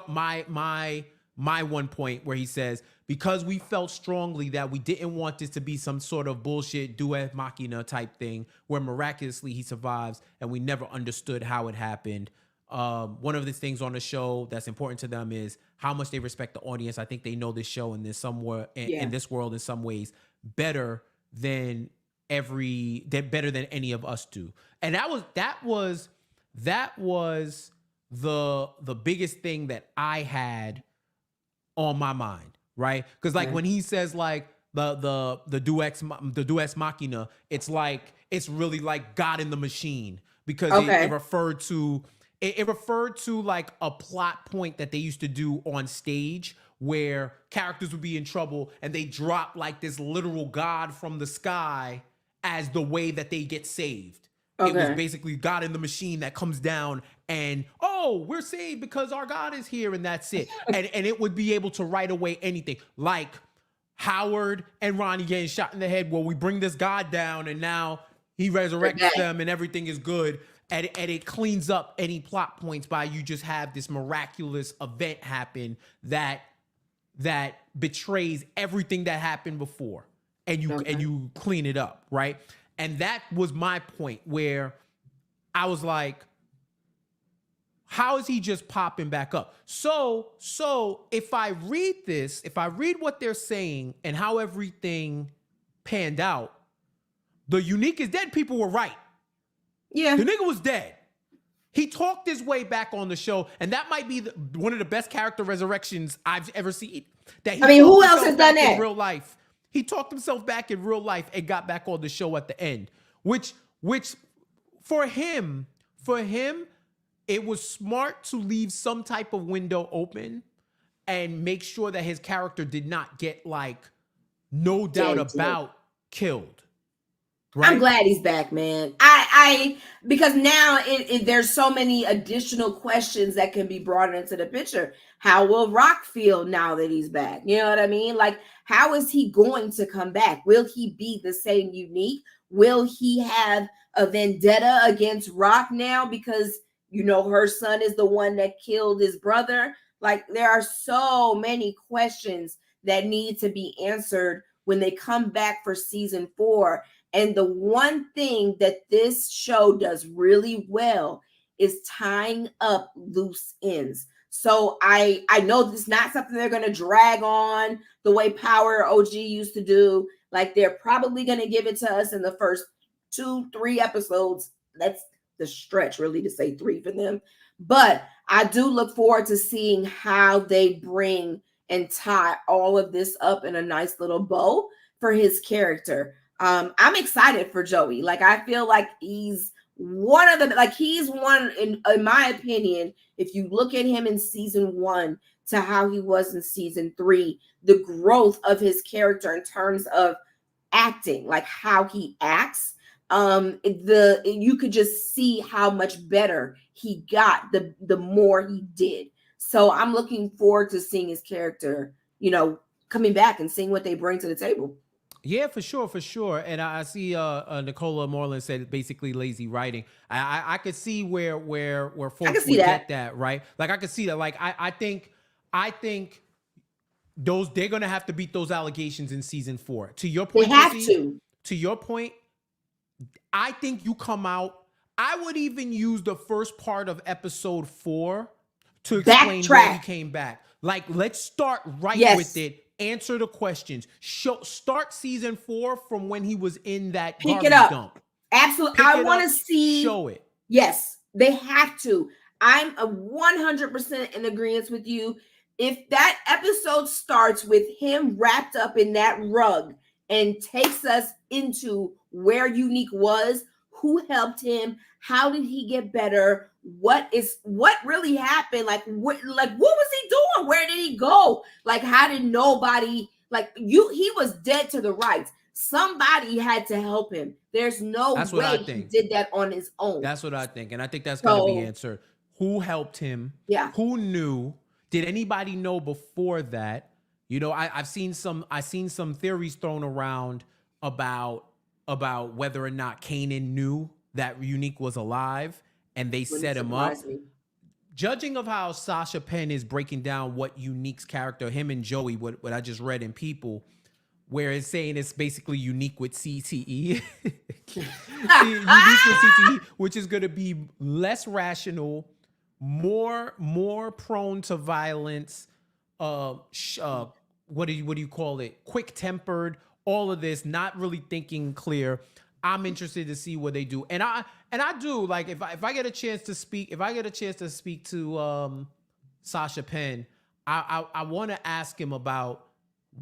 my one point where he says, because we felt strongly that we didn't want this to be some sort of bullshit duet machina type thing where miraculously he survives and we never understood how it happened. One of the things on the show that's important to them is how much they respect the audience. I think they know this show in this in Yeah. this world in some ways better than better than any of us do. And that was the biggest thing that I had on my mind, right? Because like Okay. when he says like the duex machina, it's like it's really like God in the machine because Okay. it referred to like a plot point that they used to do on stage where characters would be in trouble and they drop like this literal God from the sky as the way that they get saved. It was Okay. basically God in the machine that comes down and, oh, we're saved because our God is here and that's it. And it would be able to write away anything like Howard and Ronnie getting shot in the head. Well, we bring this God down and now he They're resurrects back. them and everything is good. And it cleans up any plot points by you just have this miraculous event happen that betrays everything that happened before and Okay. you clean it up, right? And that was my point where I was like, how is he just popping back up? So if I read what they're saying and how everything panned out, the Unique is dead people were right. Yeah. The nigga was dead. He talked his way back on the show, and that might be one of the best character resurrections I've ever seen. That he I mean, talked who else has himself done back in that? real life. He talked himself back in real life and got back on the show at the end, which for him, it was smart to leave some type of window open and make sure that his character did not get like no doubt Dead. Dead. about killed. I'm Right? glad he's back, man. I because now there's so many additional questions that can be brought into the picture. How will Raq feel now that he's back? You know what I mean? Like, how is he going to come back? Will he be the same Unique? Will he have a vendetta against Raq now because her son is the one that killed his brother? Like, there are so many questions that need to be answered when they come back for season 4. And the one thing that this show does really well is tying up loose ends. So I know this is not something they're going to drag on the way Power OG used to do. Like they're probably going to give it to us in the first 2-3 episodes. That's the stretch, really, to say 3 for them. But I do look forward to seeing how they bring and tie all of this up in a nice little bow for his character. I'm excited for Joey. Like I feel like he's one of the, like he's one in my opinion, if you look at him in season 1 to how he was in season 3, the growth of his character in terms of acting, like how he acts, you could just see how much better he got the more he did. So I'm looking forward to seeing his character, coming back and seeing what they bring to the table. Yeah, for sure. And I see Nicola Moreland said basically lazy writing. I could see where folks would get that, right? Like I could see that. Like I think those they're gonna have to beat those allegations in season 4. To your point, they have to. To your point, I think you come out. I would even use the first part of episode 4 to explain why he came back. Like, let's start with it. Answer the questions. Start season 4 from when he was in that garbage dump. Absolutely. I want to see. Show it. Yes, they have to. I'm 100% in agreement with you. If that episode starts with him wrapped up in that rug and takes us into where Unique was, who helped him, how did he get better, what really happened, like what was he doing, where did he go, like how did nobody, he was dead to the rights. Somebody had to help him. There's no way he did that on his own. That's what I think, and I think that's going to be answered. Who helped him? Yeah. Who knew? Did anybody know before that? I've seen some theories thrown around about whether or not Kanan knew that Unique was alive and they set him up. Judging of how Sasha Penn is breaking down what Unique's character, him and Joey, what I just read in People, where it's saying it's basically Unique with CTE. Unique with CTE, which is going to be less rational, more prone to violence, what do you call it? Quick-tempered, all of this, not really thinking clear. I'm interested to see what they do. And I do, like, if I get a chance to speak, to Sasha Penn, I want to ask him about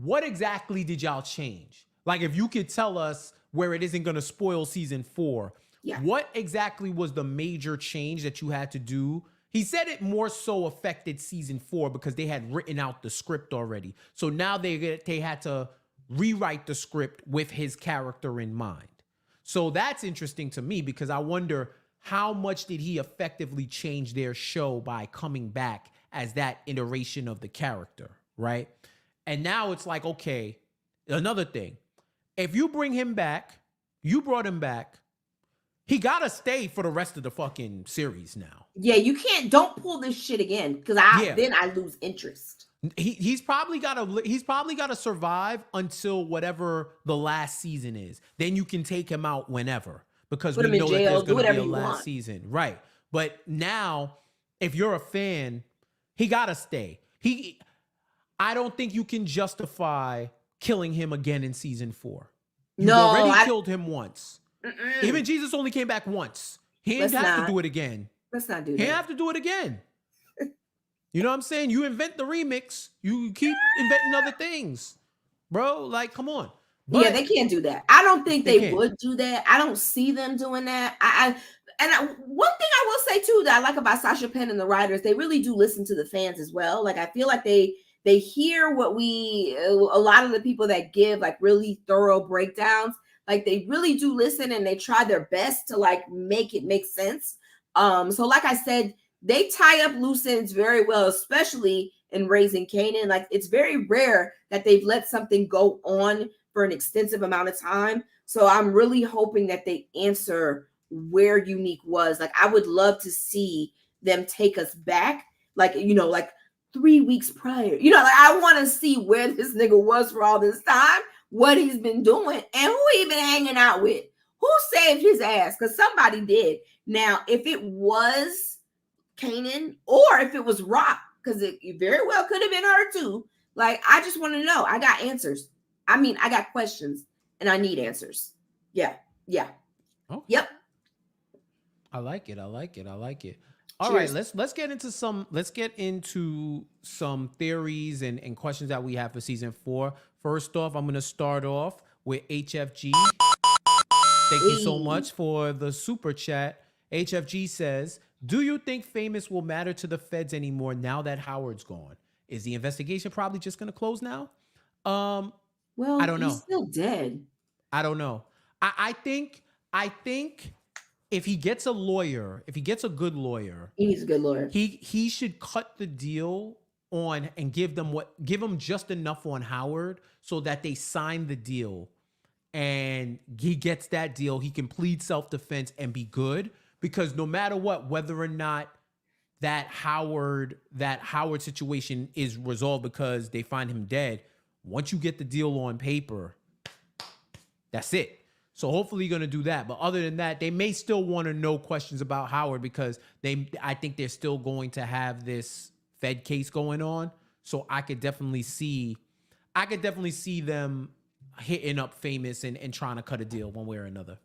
what exactly did y'all change? Like, if you could tell us where it isn't going to spoil season 4, what exactly was the major change that you had to do? He said it more so affected season 4 because they had written out the script already. So now they had to rewrite the script with his character in mind. So that's interesting to me because I wonder how much did he effectively change their show by coming back as that iteration of the character, right? And now it's like, okay, another thing. If you bring him back, you brought him back, he gotta stay for the rest of the fucking series now. Yeah, don't pull this shit again because then I lose interest. He's probably gotta survive until whatever the last season is. Then you can take him out whenever because we know that there's gonna be a last season, right? But now, if you're a fan, he gotta stay. I don't think you can justify killing him again in season 4. You've already killed him once. Even Jesus only came back once. He didn't have to do it again. Let's not do that. He didn't have to do it again. You know what I'm saying? You invent the remix. You keep inventing other things. Bro, like, come on. But yeah, they can't do that. I don't think they would do that. I don't see them doing that. One thing I will say, too, that I like about Sasha Penn and the writers, they really do listen to the fans as well. Like, I feel like they hear what a lot of the people that give, like, really thorough breakdowns, like, they really do listen and they try their best to, like, make it make sense. So like I said, they tie up loose ends very well, especially in Raising Kanan. Like, it's very rare that they've let something go on for an extensive amount of time. So I'm really hoping that they answer where Unique was. Like, I would love to see them take us back, like 3 weeks prior. Like, I want to see where this nigga was for all this time, what he's been doing, and who he been hanging out with. Who saved his ass? Because somebody did. Now, if it was Kanan or if it was Raq, because it very well could have been her too. Like, I just want to know. I got answers. I mean, I got questions. and I need answers. Yeah. Yeah. Okay. Yep. I like it. I like it. I like it. All right, Cheers. let's get into some theories and questions that we have for season 4. First off, I'm gonna start off with HFG. Thank you so Hey. much for the super chat. HFG says, "Do you think Famous will matter to the feds anymore now that Howard's gone? Is the investigation probably just gonna close now?" Um, I Well, don't he's know. still dead. I don't know. I think if he gets a lawyer, if he gets a good lawyer, He needs a good lawyer. he should cut the deal on and give him just enough on Howard so that they sign the deal and he gets that deal. He can plead self-defense and be good, because no matter what, whether or not that Howard situation is resolved because they find him dead, once you get the deal on paper, that's it. So hopefully you're gonna do that. But other than that, they may still want to know questions about Howard, because I think they're still going to have this Fed case going on. So I could definitely see them hitting up Famous and trying to cut a deal one way or another.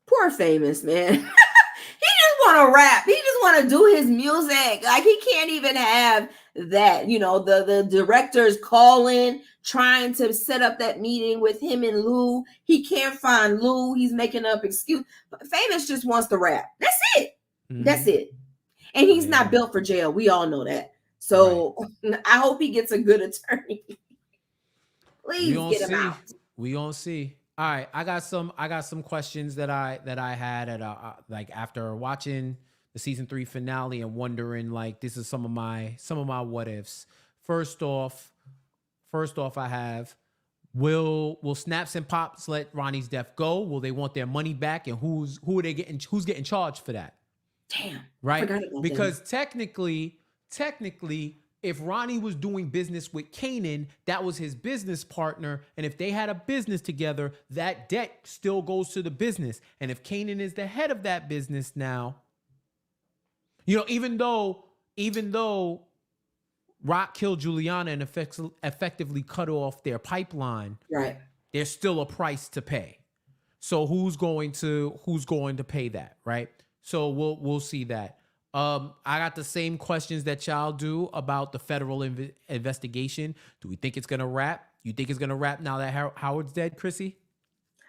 Poor Famous, man. He just want to rap. He just want to do his music. Like, he can't even have that. The director's calling, trying to set up that meeting with him and Lou. He can't find Lou. He's making up excuse. But Famous just wants to rap. That's it. That's it. And he's not Yeah. built for jail. We all know that. Right. So I hope he gets a good attorney. We Please gonna get him see. out. We gonna see. All right, I got some questions that I had like after watching the season 3 finale and wondering, like, this is some of my what ifs. First off, I have, will Snaps and Pops let Ronnie's death go? Will they want their money back? And who's getting charged for that? Damn, I Right? forgot about them. Because technically, if Ronnie was doing business with Kanan, that was his business partner. And if they had a business together, that debt still goes to the business. And if Kanan is the head of that business now, even though Rock killed Juliana and effectively cut off their pipeline, Right. there's still a price to pay. So who's going to pay that, right? So we'll see that. I got the same questions that y'all do about the federal investigation. Do we think it's gonna wrap? You think it's gonna wrap now that Howard's dead, Chrissy?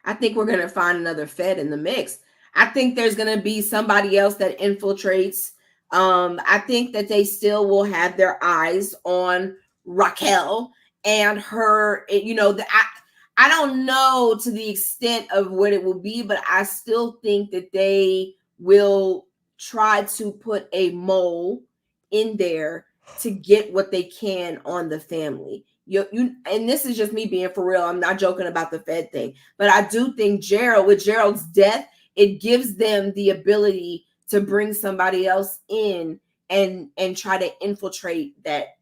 I think we're going to find another Fed in the mix. I think there's going to be somebody else that infiltrates. I think that they still will have their eyes on Raquel and her. I don't know to the extent of what it will be, but I still think that they will try to put a mole in there to get what they can on the family. And this is just me being for real. I'm not joking about the Fed thing, but I do think with Gerald's death, it gives them the ability to bring somebody else in and try to infiltrate that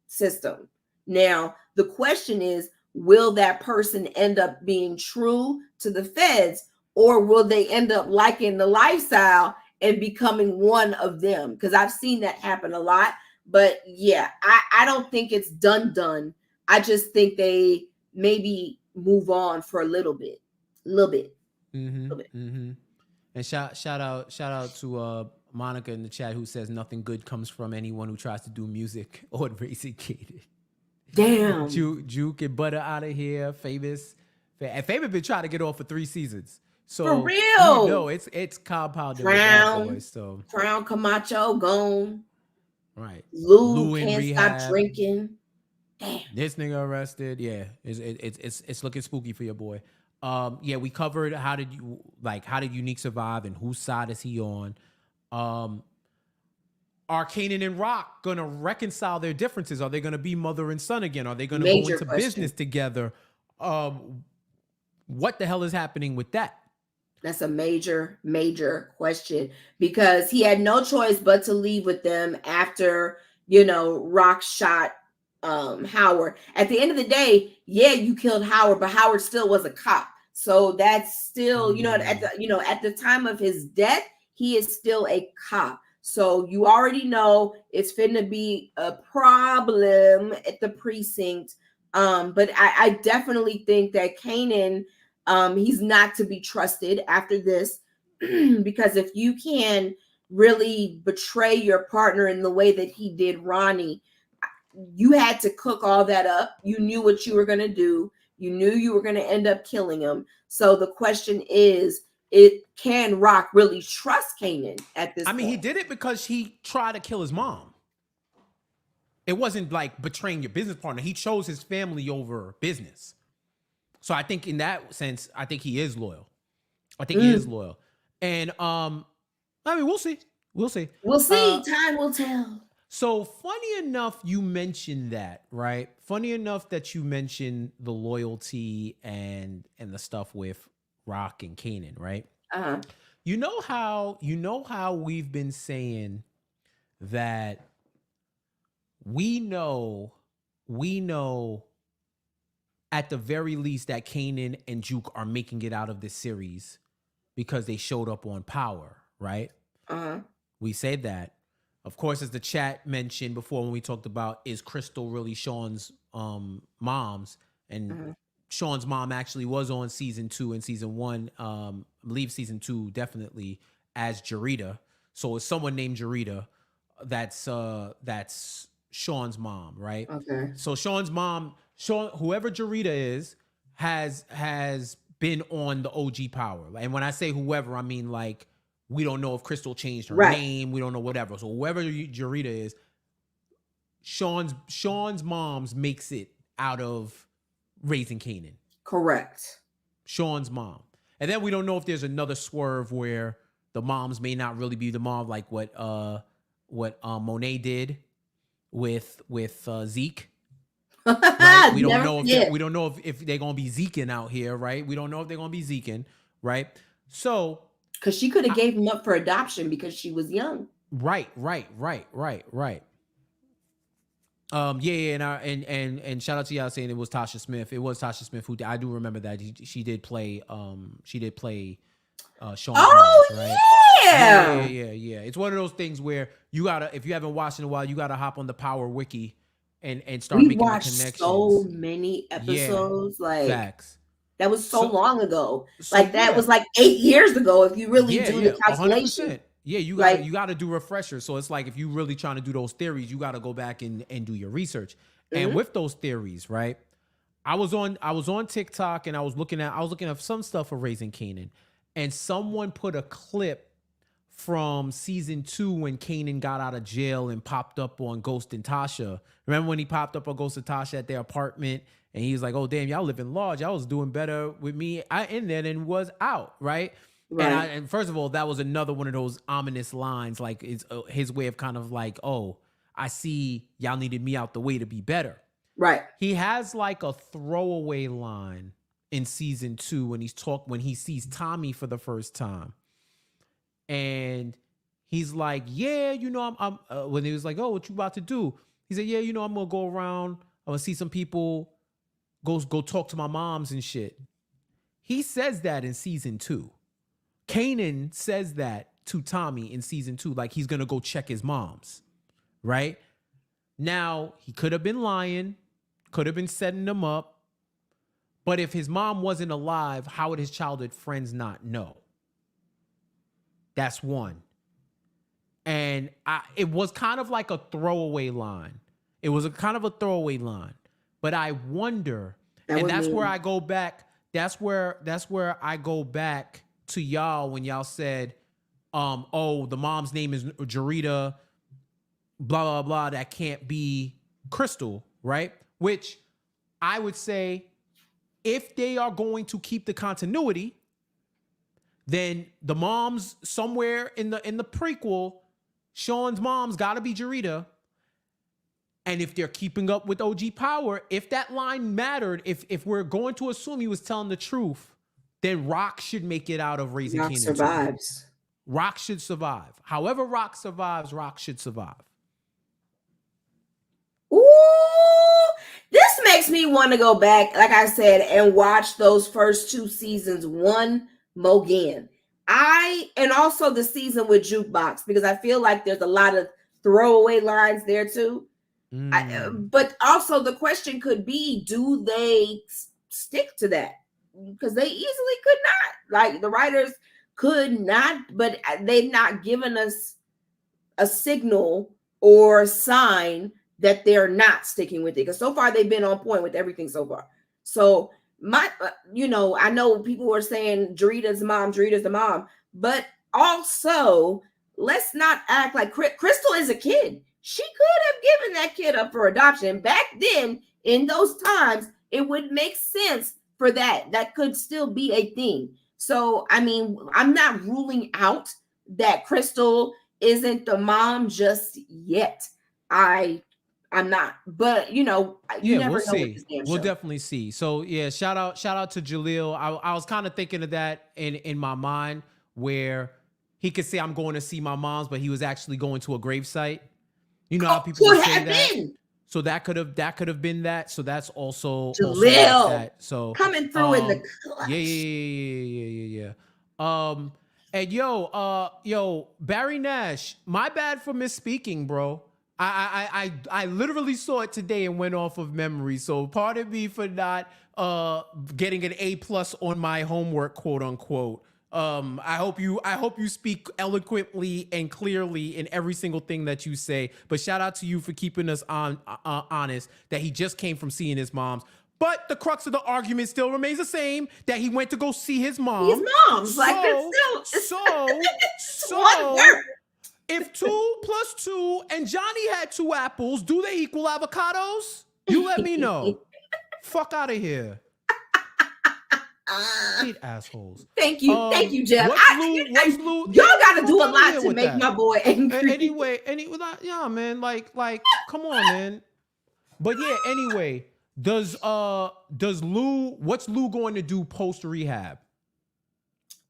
system. Now, the question is, will that person end up being true to the feds, or will they end up liking the lifestyle and becoming one of them? Because I've seen that happen a lot. But yeah, I don't think it's done. I just think they maybe move on for a little bit. A little bit. A little bit. And shout out to Monica in the chat, who says nothing good comes from anyone who tries to do music or raising Kanan. Damn. Juke and Butter out of here. Famous. And Famous been trying to get off for 3 seasons. So For real. it's compounding with that boy. So Crown Camacho gone. right. Lou Lou in can't stop rehab. drinking. Damn. This nigga arrested. Yeah, it's looking spooky for your boy. Yeah, we covered how did Unique survive and whose side is he on. Are Kanan and Rock gonna reconcile their differences? Are they gonna be mother and son again? Are they gonna go into business together? What the hell is happening with that? That's a major question, because he had no choice but to leave with them after, Rock shot Howard. At the end of the day, yeah, you killed Howard, but Howard still was a cop. So that's still, at the time of his death, he is still a cop. So you already know it's finna be a problem at the precinct. But I definitely think that Kanan He's not to be trusted after this because if you can really betray your partner in the way that he did Ronnie, you had to cook all that up. You knew what you were going to do. You knew you were going to end up killing him. So the question is, can Raq really trust Kanan at this point? He did it because he tried to kill his mom. It wasn't like betraying your business partner. He chose his family over business. So I think in that sense, I think he is loyal. He is loyal. And we'll see. We'll see. We'll see. Time will tell. So funny enough, you mentioned that, right? Funny enough that you mentioned the loyalty and the stuff with Raq and Kanan, right? Uh-huh. You know how we've been saying that we know at the very least that Kanan and Juke are making it out of this series because they showed up on Power, right? Uh-huh. We said that. Of course, as the chat mentioned before when we talked about, is Crystal really Sean's mom's? And Sean's mom actually was on season 2 and season 1. I believe season 2 definitely as Jarita. So it's someone named Jarita that's Sean's mom, right? Okay. So Sean's mom, whoever Jarita is, has been on the OG Power. And when I say whoever, I mean like we don't know if Crystal changed her name. We don't know whatever. So whoever Jarita is, Sean's mom's makes it out of raising Kanan. Correct. Sean's mom. And then we don't know if there's another swerve where the moms may not really be the mom, like what Monet did with Zeke. Right? We don't know if they're gonna be Zeking out here, right? We don't know if they're gonna be Zeking, right? So because she could have gave him up for adoption because she was young. Right. And shout out to y'all saying it was Tasha Smith. It was Tasha Smith who I do remember that she did play Sean. Oh Jones, right? Yeah. It's one of those things where you gotta, if you haven't watched in a while, you gotta hop on the Power Wiki and start making the connections. So many episodes, like facts. That was so long ago. That was like 8 years ago. If you really do the calculation. 100%. Yeah, you got to do refreshers. So it's like if you really trying to do those theories, you got to go back and do your research. And with those theories, right? I was on TikTok and I was looking at some stuff for Raising Kanan, and someone put a clip from season 2 when Kanan got out of jail and popped up on Ghost and Tasha. Remember when he popped up on Ghost and Tasha at their apartment? And he was like, "Oh damn, y'all living large. Y'all was doing better with me in there than was out, right?" And first of all, that was another one of those ominous lines. Like it's his way of kind of like, "Oh, I see y'all needed me out the way to be better." Right. He has like a throwaway line in season 2 when he sees Tommy for the first time, and he's like, "Yeah, I'm." When he was like, "Oh, what you about to do?" He said, "Yeah, I'm gonna go around. I'm gonna see some people." Go talk to my moms and shit. He says that in season 2. Kanan says that to Tommy in season 2, like he's gonna go check his moms. Right? Now, he could have been lying, could have been setting them up. But if his mom wasn't alive, how would his childhood friends not know? That's one. And it was kind of like a throwaway line. It was a kind of a throwaway line. But I wonder, and that's where I go back. That's where I go back to y'all when y'all said, "Oh, the mom's name is Jarita, blah blah blah. That can't be Crystal, right?" Which I would say, if they are going to keep the continuity, then the mom's somewhere in the prequel, Sean's mom's got to be Jarita. And if they're keeping up with OG Power, if that line mattered, if we're going to assume he was telling the truth, then Raq should make it out of Raising Kanan. Survives. Raq should survive. However Raq survives, Raq should survive. Ooh, this makes me want to go back, like I said, and watch those first 2 seasons one more again. And also the season with Jukebox, because I feel like there's a lot of throwaway lines there too. But also the question could be, do they stick to that? because they easily could not. Like the writers could not, but they've not given us a signal or sign that they're not sticking with it. Because so far they've been on point with everything so far. So my, I know people were saying Dorita's the mom, but also let's not act like Crystal is a kid. She could have given that kid up for adoption back then. In those times, it would make sense for that. That could still be a thing. So, I mean, I'm not ruling out that Crystal isn't the mom just yet. I'm not, but you never we'll know with see. this damn We'll show. definitely see. So yeah, shout out to Jaleel. I was kind of thinking of that in my mind, where he could say I'm going to see my mom's, but he was actually going to a gravesite. You know how people would say that. So that could have been that. So that's also like that. So coming through in the clutch. Yeah. And yo, Barry Nash, my bad for misspeaking, bro. I literally saw it today and went off of memory. So pardon me for not getting an A+ on my homework, quote unquote. I hope you speak eloquently and clearly in every single thing that you say. But shout out to you for keeping us honest that he just came from seeing his mom's. But the crux of the argument still remains the same, that he went to go see his mom. So if 2 + 2 and Johnny had 2 apples, do they equal avocados? You let me know. Fuck out of here. Hate assholes. Thank you, Jeff. What's Lou? Y'all got to do a lot to make my boy angry. Anyway, yeah, man. Like, come on, man. But yeah, anyway, does Lou? What's Lou going to do post rehab?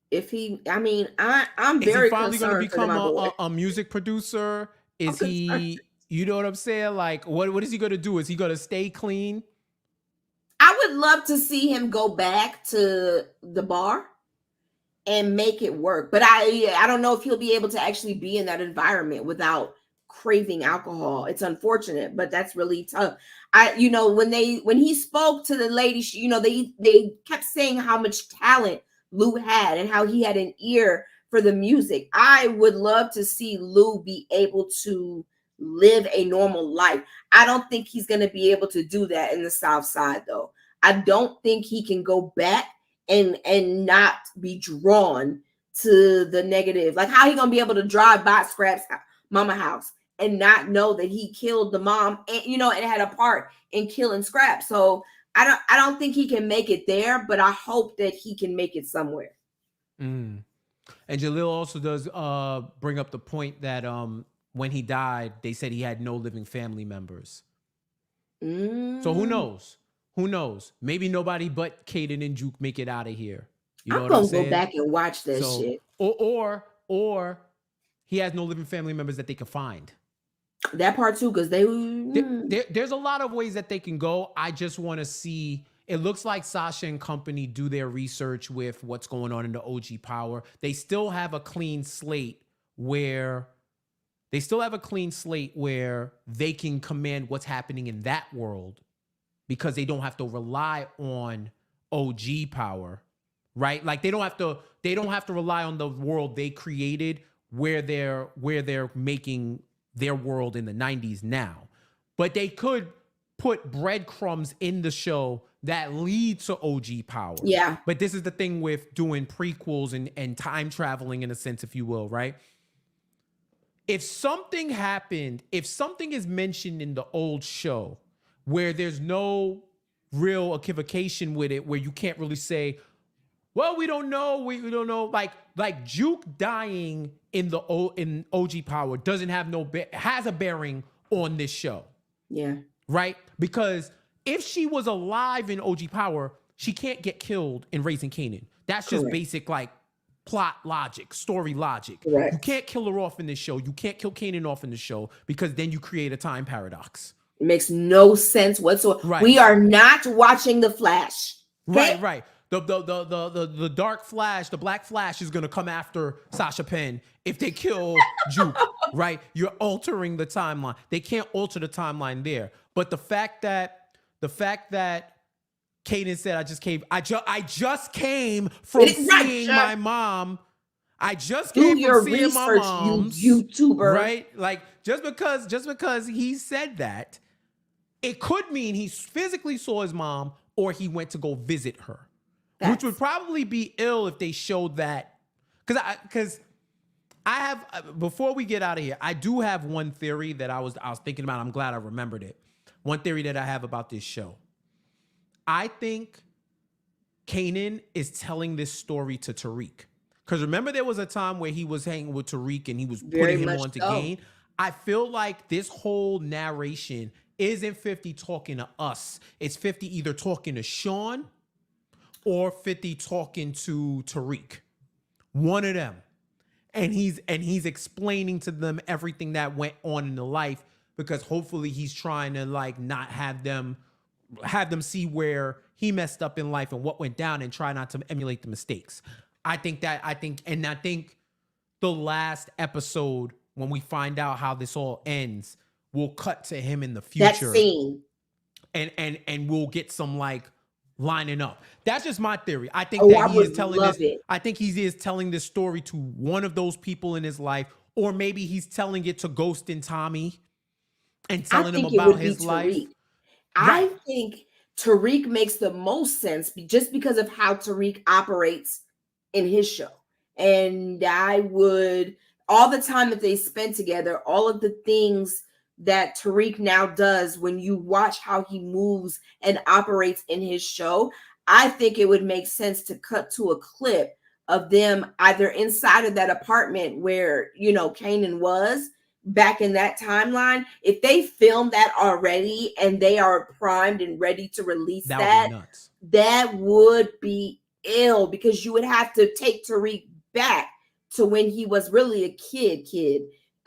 If he, I mean, I'm very Is he finally going to become a music producer? Is he? You know what I'm saying? Like, what is he going to do? Is he going to stay clean? I would love to see him go back to the bar and make it work. But I don't know if he'll be able to actually be in that environment without craving alcohol. It's unfortunate, but that's really tough. When he spoke to the lady, they kept saying how much talent Lou had and how he had an ear for the music. I would love to see Lou be able to live a normal life. I don't think he's going to be able to do that in the South Side, though. I don't think he can go back and not be drawn to the negative. Like, how he going to be able to drive by Scrap's mama house and not know that he killed the mom and, and had a part in killing Scrap. So I don't think he can make it there, but I hope that he can make it somewhere. And Jaleel also does bring up the point that when he died, they said he had no living family members. So who knows? Who knows? Maybe nobody but Kanan and Juke make it out of here. You know what I'm saying? Go back and watch that shit. Or he has no living family members that they can find. That part too, because there's a lot of ways that they can go. I just want to see. It looks like Sasha and company do their research with what's going on in the OG Power. They still have a clean slate where they can command what's happening in that world because they don't have to rely on OG Power, right? Like they don't have to rely on the world they created where they're making their world in the 90s now. But they could put breadcrumbs in the show that lead to OG Power. Yeah. But this is the thing with doing prequels and time traveling in a sense, if you will, right? If something happened, if something is mentioned in the old show where there's no real equivocation with it, where you can't really say, well, we don't know. We don't know. Like Juke dying in OG Power doesn't have has a bearing on this show. Yeah. Right? Because if she was alive in OG Power, she can't get killed in Raising Kanan. That's just basic like plot logic, story logic. Correct. You can't kill her off in this show. You can't kill Kanan off in the show because then you create a time paradox. It makes no sense whatsoever. Right. We are not watching The Flash. Okay? Right. The Dark Flash, the Black Flash is gonna come after Sasha Penn if they kill Juke, right? You're altering the timeline. They can't alter the timeline there. But the fact that Kanan said, I just came from seeing Right, my mom. I just do came from your seeing my research, you mom's, YouTuber. right? Like just because he said that, it could mean he physically saw his mom or he went to go visit her, which would Facts. probably be ill if they showed that. Because I have, before we get out of here, I do have one theory that I was thinking about. I'm glad I remembered it. One theory that I have about this show. I think Kanan is telling this story to Tariq. Because remember, there was a time where he was hanging with Tariq and he was Very putting him much on to so. gain. I feel like this whole narration isn't 50 talking to us. It's 50 either talking to Sean or 50 talking to Tariq. One of them. And he's explaining to them everything that went on in the life, because hopefully he's trying to like not have them see where he messed up in life and what went down and try not to emulate the mistakes. I think the last episode, when we find out how this all ends, we'll cut to him in the That future scene. and we'll get some like lining up. That's just my theory. I think Oh, that I he is would telling love this. it. I think he is telling this story to one of those people in his life, or maybe he's telling it to Ghost and Tommy and I telling them think it about would be his life. Tariq. Right. I think Tariq makes the most sense just because of how Tariq operates in his show. And I would, all the time that they spend together, all of the things that Tariq now does, when you watch how he moves and operates in his show, I think it would make sense to cut to a clip of them either inside of that apartment where, Kanan was back in that timeline. If they film that already and they are primed and ready to release That would be that, nuts. that would be ill, because you would have to take Tariq back to when he was really a kid.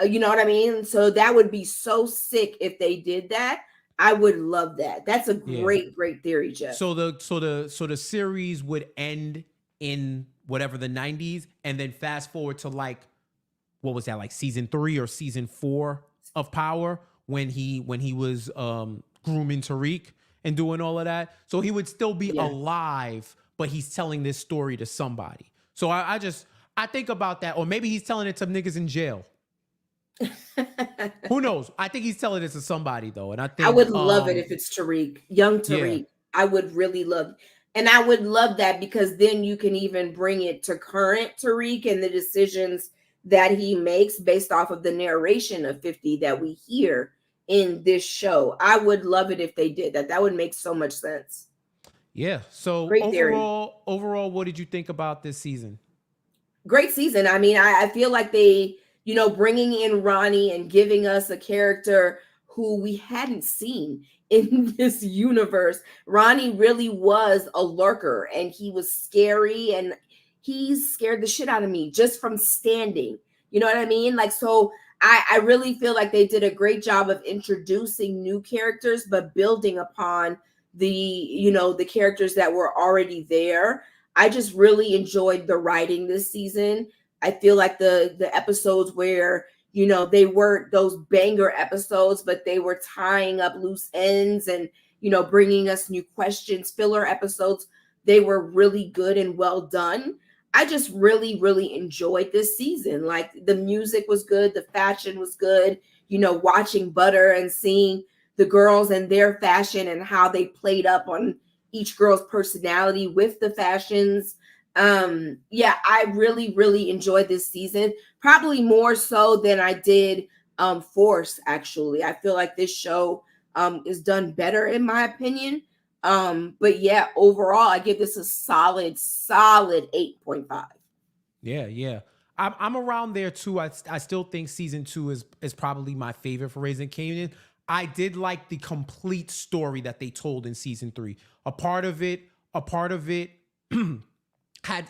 You know what I mean? So that would be so sick if they did that. I would love that. That's a Yeah. great theory, Jeff. So the series would end in whatever the 90s, and then fast forward to like, what was that, like season 3 or season 4 of Power, when he was grooming Tariq and doing all of that. So he would still be Yeah. alive, but he's telling this story to somebody. So I think about that, or maybe he's telling it to niggas in jail. Who knows? I think he's telling it to somebody though, and I I think would love it if it's Tariq, young yeah. Tariq. I would really love, and I would love that, because then you can even bring it to current Tariq and the decisions that he makes based off of the narration of 50 that we hear in this show. I would love it if they did that. That would make so much sense. Yeah. So Great theory. overall, what did you think about this season? Great season. I mean, I feel like they, bringing in Ronnie and giving us a character who we hadn't seen in this universe. Ronnie really was a lurker, and he was scary, and he scared the shit out of me just from standing. You know what I mean? Like, so I really feel like they did a great job of introducing new characters, but building upon the characters that were already there. I just really enjoyed the writing this season. I feel like the episodes where, they weren't those banger episodes, but they were tying up loose ends and, bringing us new questions, filler episodes. They were really good and well done. I just really enjoyed this season. Like, the music was good, the fashion was good, watching Butter and seeing the girls and their fashion and how they played up on each girl's personality with the fashions. Yeah, I really enjoyed this season, probably more so than I did Force. Actually, I feel like this show is done better in my opinion. But yeah, overall I give this a solid 8.5. Yeah. I'm around there too. I still think season 2 is probably my favorite for Raising Kanan. I did like the complete story that they told in season 3. A part of it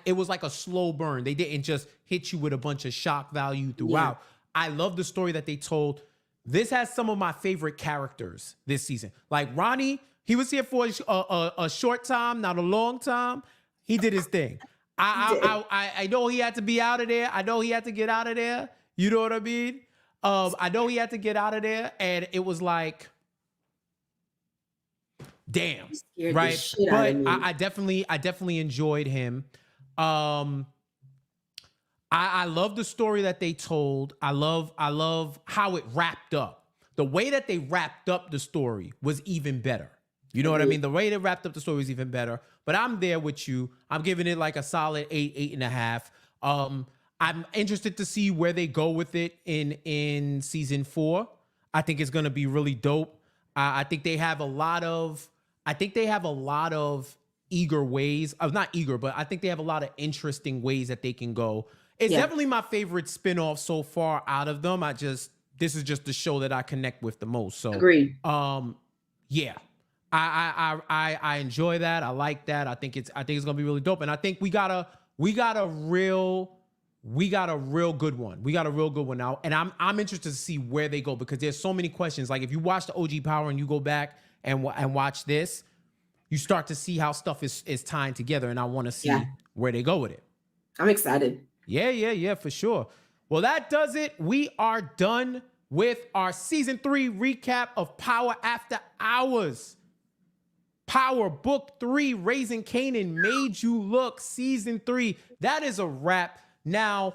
it was like a slow burn. They didn't just hit you with a bunch of shock value throughout. Yeah. I love the story that they told. This has some of my favorite characters this season. Like Ronnie, he was here for a short time, not a long time. He did his thing. I know he had to be out of there. I know he had to get out of there. You know what I mean? I know he had to get out of there, and it was like, damn, He scared the right? shit out of But me. I definitely enjoyed him. Um, I love the story that they told. I love how it wrapped up. The way that they wrapped up the story was even better. You know what I Agreed. mean? The way they wrapped up the story was even better. But I'm there with you. I'm giving it like a solid 8.5. I'm interested to see where they go with it in season 4. I think it's gonna be really dope. I think they have a lot of eager ways. Not eager, but I think they have a lot of interesting ways that they can go. It's Yeah, definitely my favorite spinoff so far out of them. This is just the show that I connect with the most. So agreed. yeah. I enjoy that. I like that. I think it's gonna be really dope. And I think we got a real good one. We got a real good one now. And I'm interested to see where they go because there's so many questions. Like if you watch the OG Power and you go back and watch this, you start to see how stuff is tying together. And I want to Yeah, see where they go with it. I'm excited. Yeah, for sure. Well, that does it. We are done with our season 3 recap of Power After Hours. Power Book 3, Raising Kanan Made You Look, season 3. That is a wrap. Now,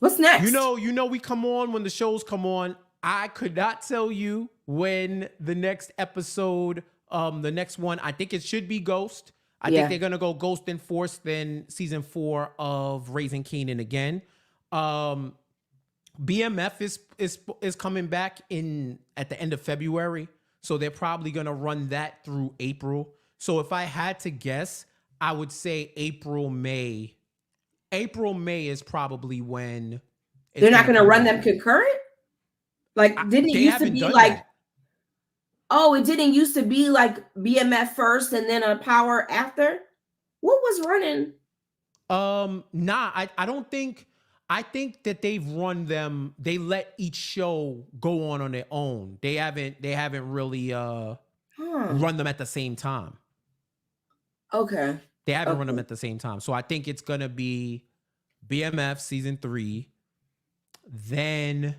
What's next? we come on when the shows come on. I could not tell you when the next episode, the next one, I think it should be Ghost. I think they're gonna go Ghost and Force, then season 4 of Raising Kanan again. BMF is coming back in at the end of February, so they're probably gonna run that through April. So if I had to guess, I would say April, May. April, May is probably when They're not gonna going to come run back. them concurrent? Like, didn't it They used to haven't be done like, that. oh, it didn't used to be like BMF first and then a Power after? What was running? Nah, I don't think. I think that they've run them. They let each show go on their own. They haven't really Huh. run them at the same time. Okay. They haven't run them Okay. at the same time. So I think it's gonna be BMF season 3. Then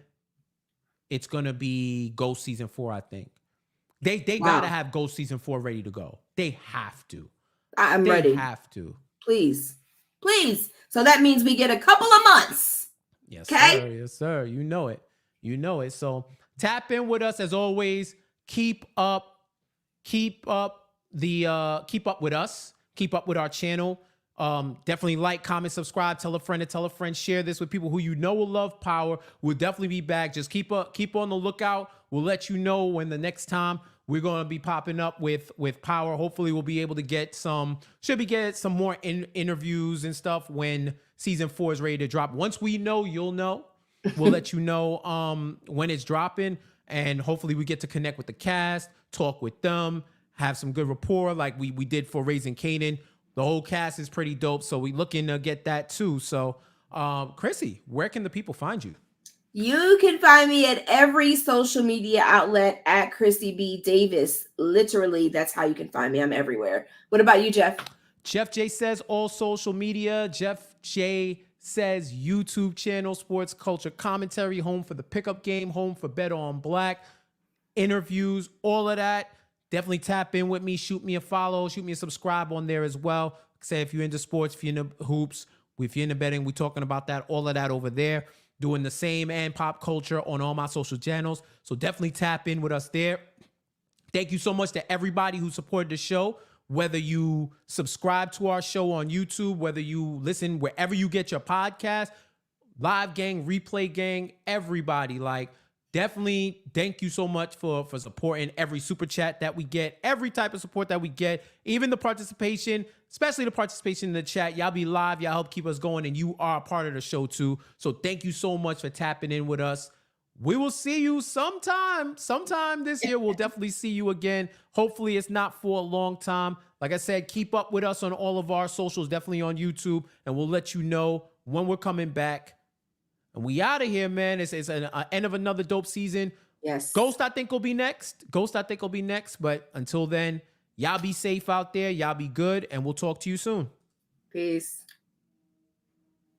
it's gonna be Ghost season 4. I think they gotta Wow. have Ghost season 4 ready to go. They have to. I'm They ready. have to. Please. Please. So that means we get a couple of months. Yes, Okay. sir. Yes, sir. You know it. You know it. So tap in with us as always. Keep up keep up with us. Keep up with our channel. Definitely like, comment, subscribe, tell a friend, share this with people who you know will love Power. We'll definitely be back. Just keep on the lookout. We'll let you know when the next time we're going to be popping up with Power. Hopefully we'll be able to get some more interviews and stuff when season 4 is ready to drop. Once we know, you'll know. We'll let you know when it's dropping, and hopefully we get to connect with the cast, talk with them, have some good rapport like we did for Raising Kanan. The whole cast is pretty dope, so we looking to get that too. So, Chrissy, where can the people find you? You can find me at every social media outlet at Chrissy B. Davis. Literally, that's how you can find me. I'm everywhere. What about you, Jeff? Jeff J says all social media. Jeff J says YouTube channel, sports culture commentary, home for the pickup game, home for Better on Black, interviews, all of that. Definitely tap in with me. Shoot me a follow. Shoot me a subscribe on there as well. Say if you're into sports, if you're into hoops, if you're into betting, we're talking about that, all of that over there. Doing the same and pop culture on all my social channels. So definitely tap in with us there. Thank you so much to everybody who supported the show. Whether you subscribe to our show on YouTube, whether you listen wherever you get your podcast, live gang, replay gang, everybody, like, definitely thank you so much for supporting every super chat that we get, every type of support that we get, even the participation, especially the participation in the chat. Y'all be live, y'all help keep us going, and you are a part of the show too. So thank you so much for tapping in with us. We will see you sometime this year. We'll definitely see you again. Hopefully it's not for a long time. Like I said, keep up with us on all of our socials, definitely on YouTube, and we'll let you know when we're coming back. And we out of here, man. It's an end of another dope season. Yes. Ghost, I think, will be next. But until then, y'all be safe out there. Y'all be good. And we'll talk to you soon. Peace.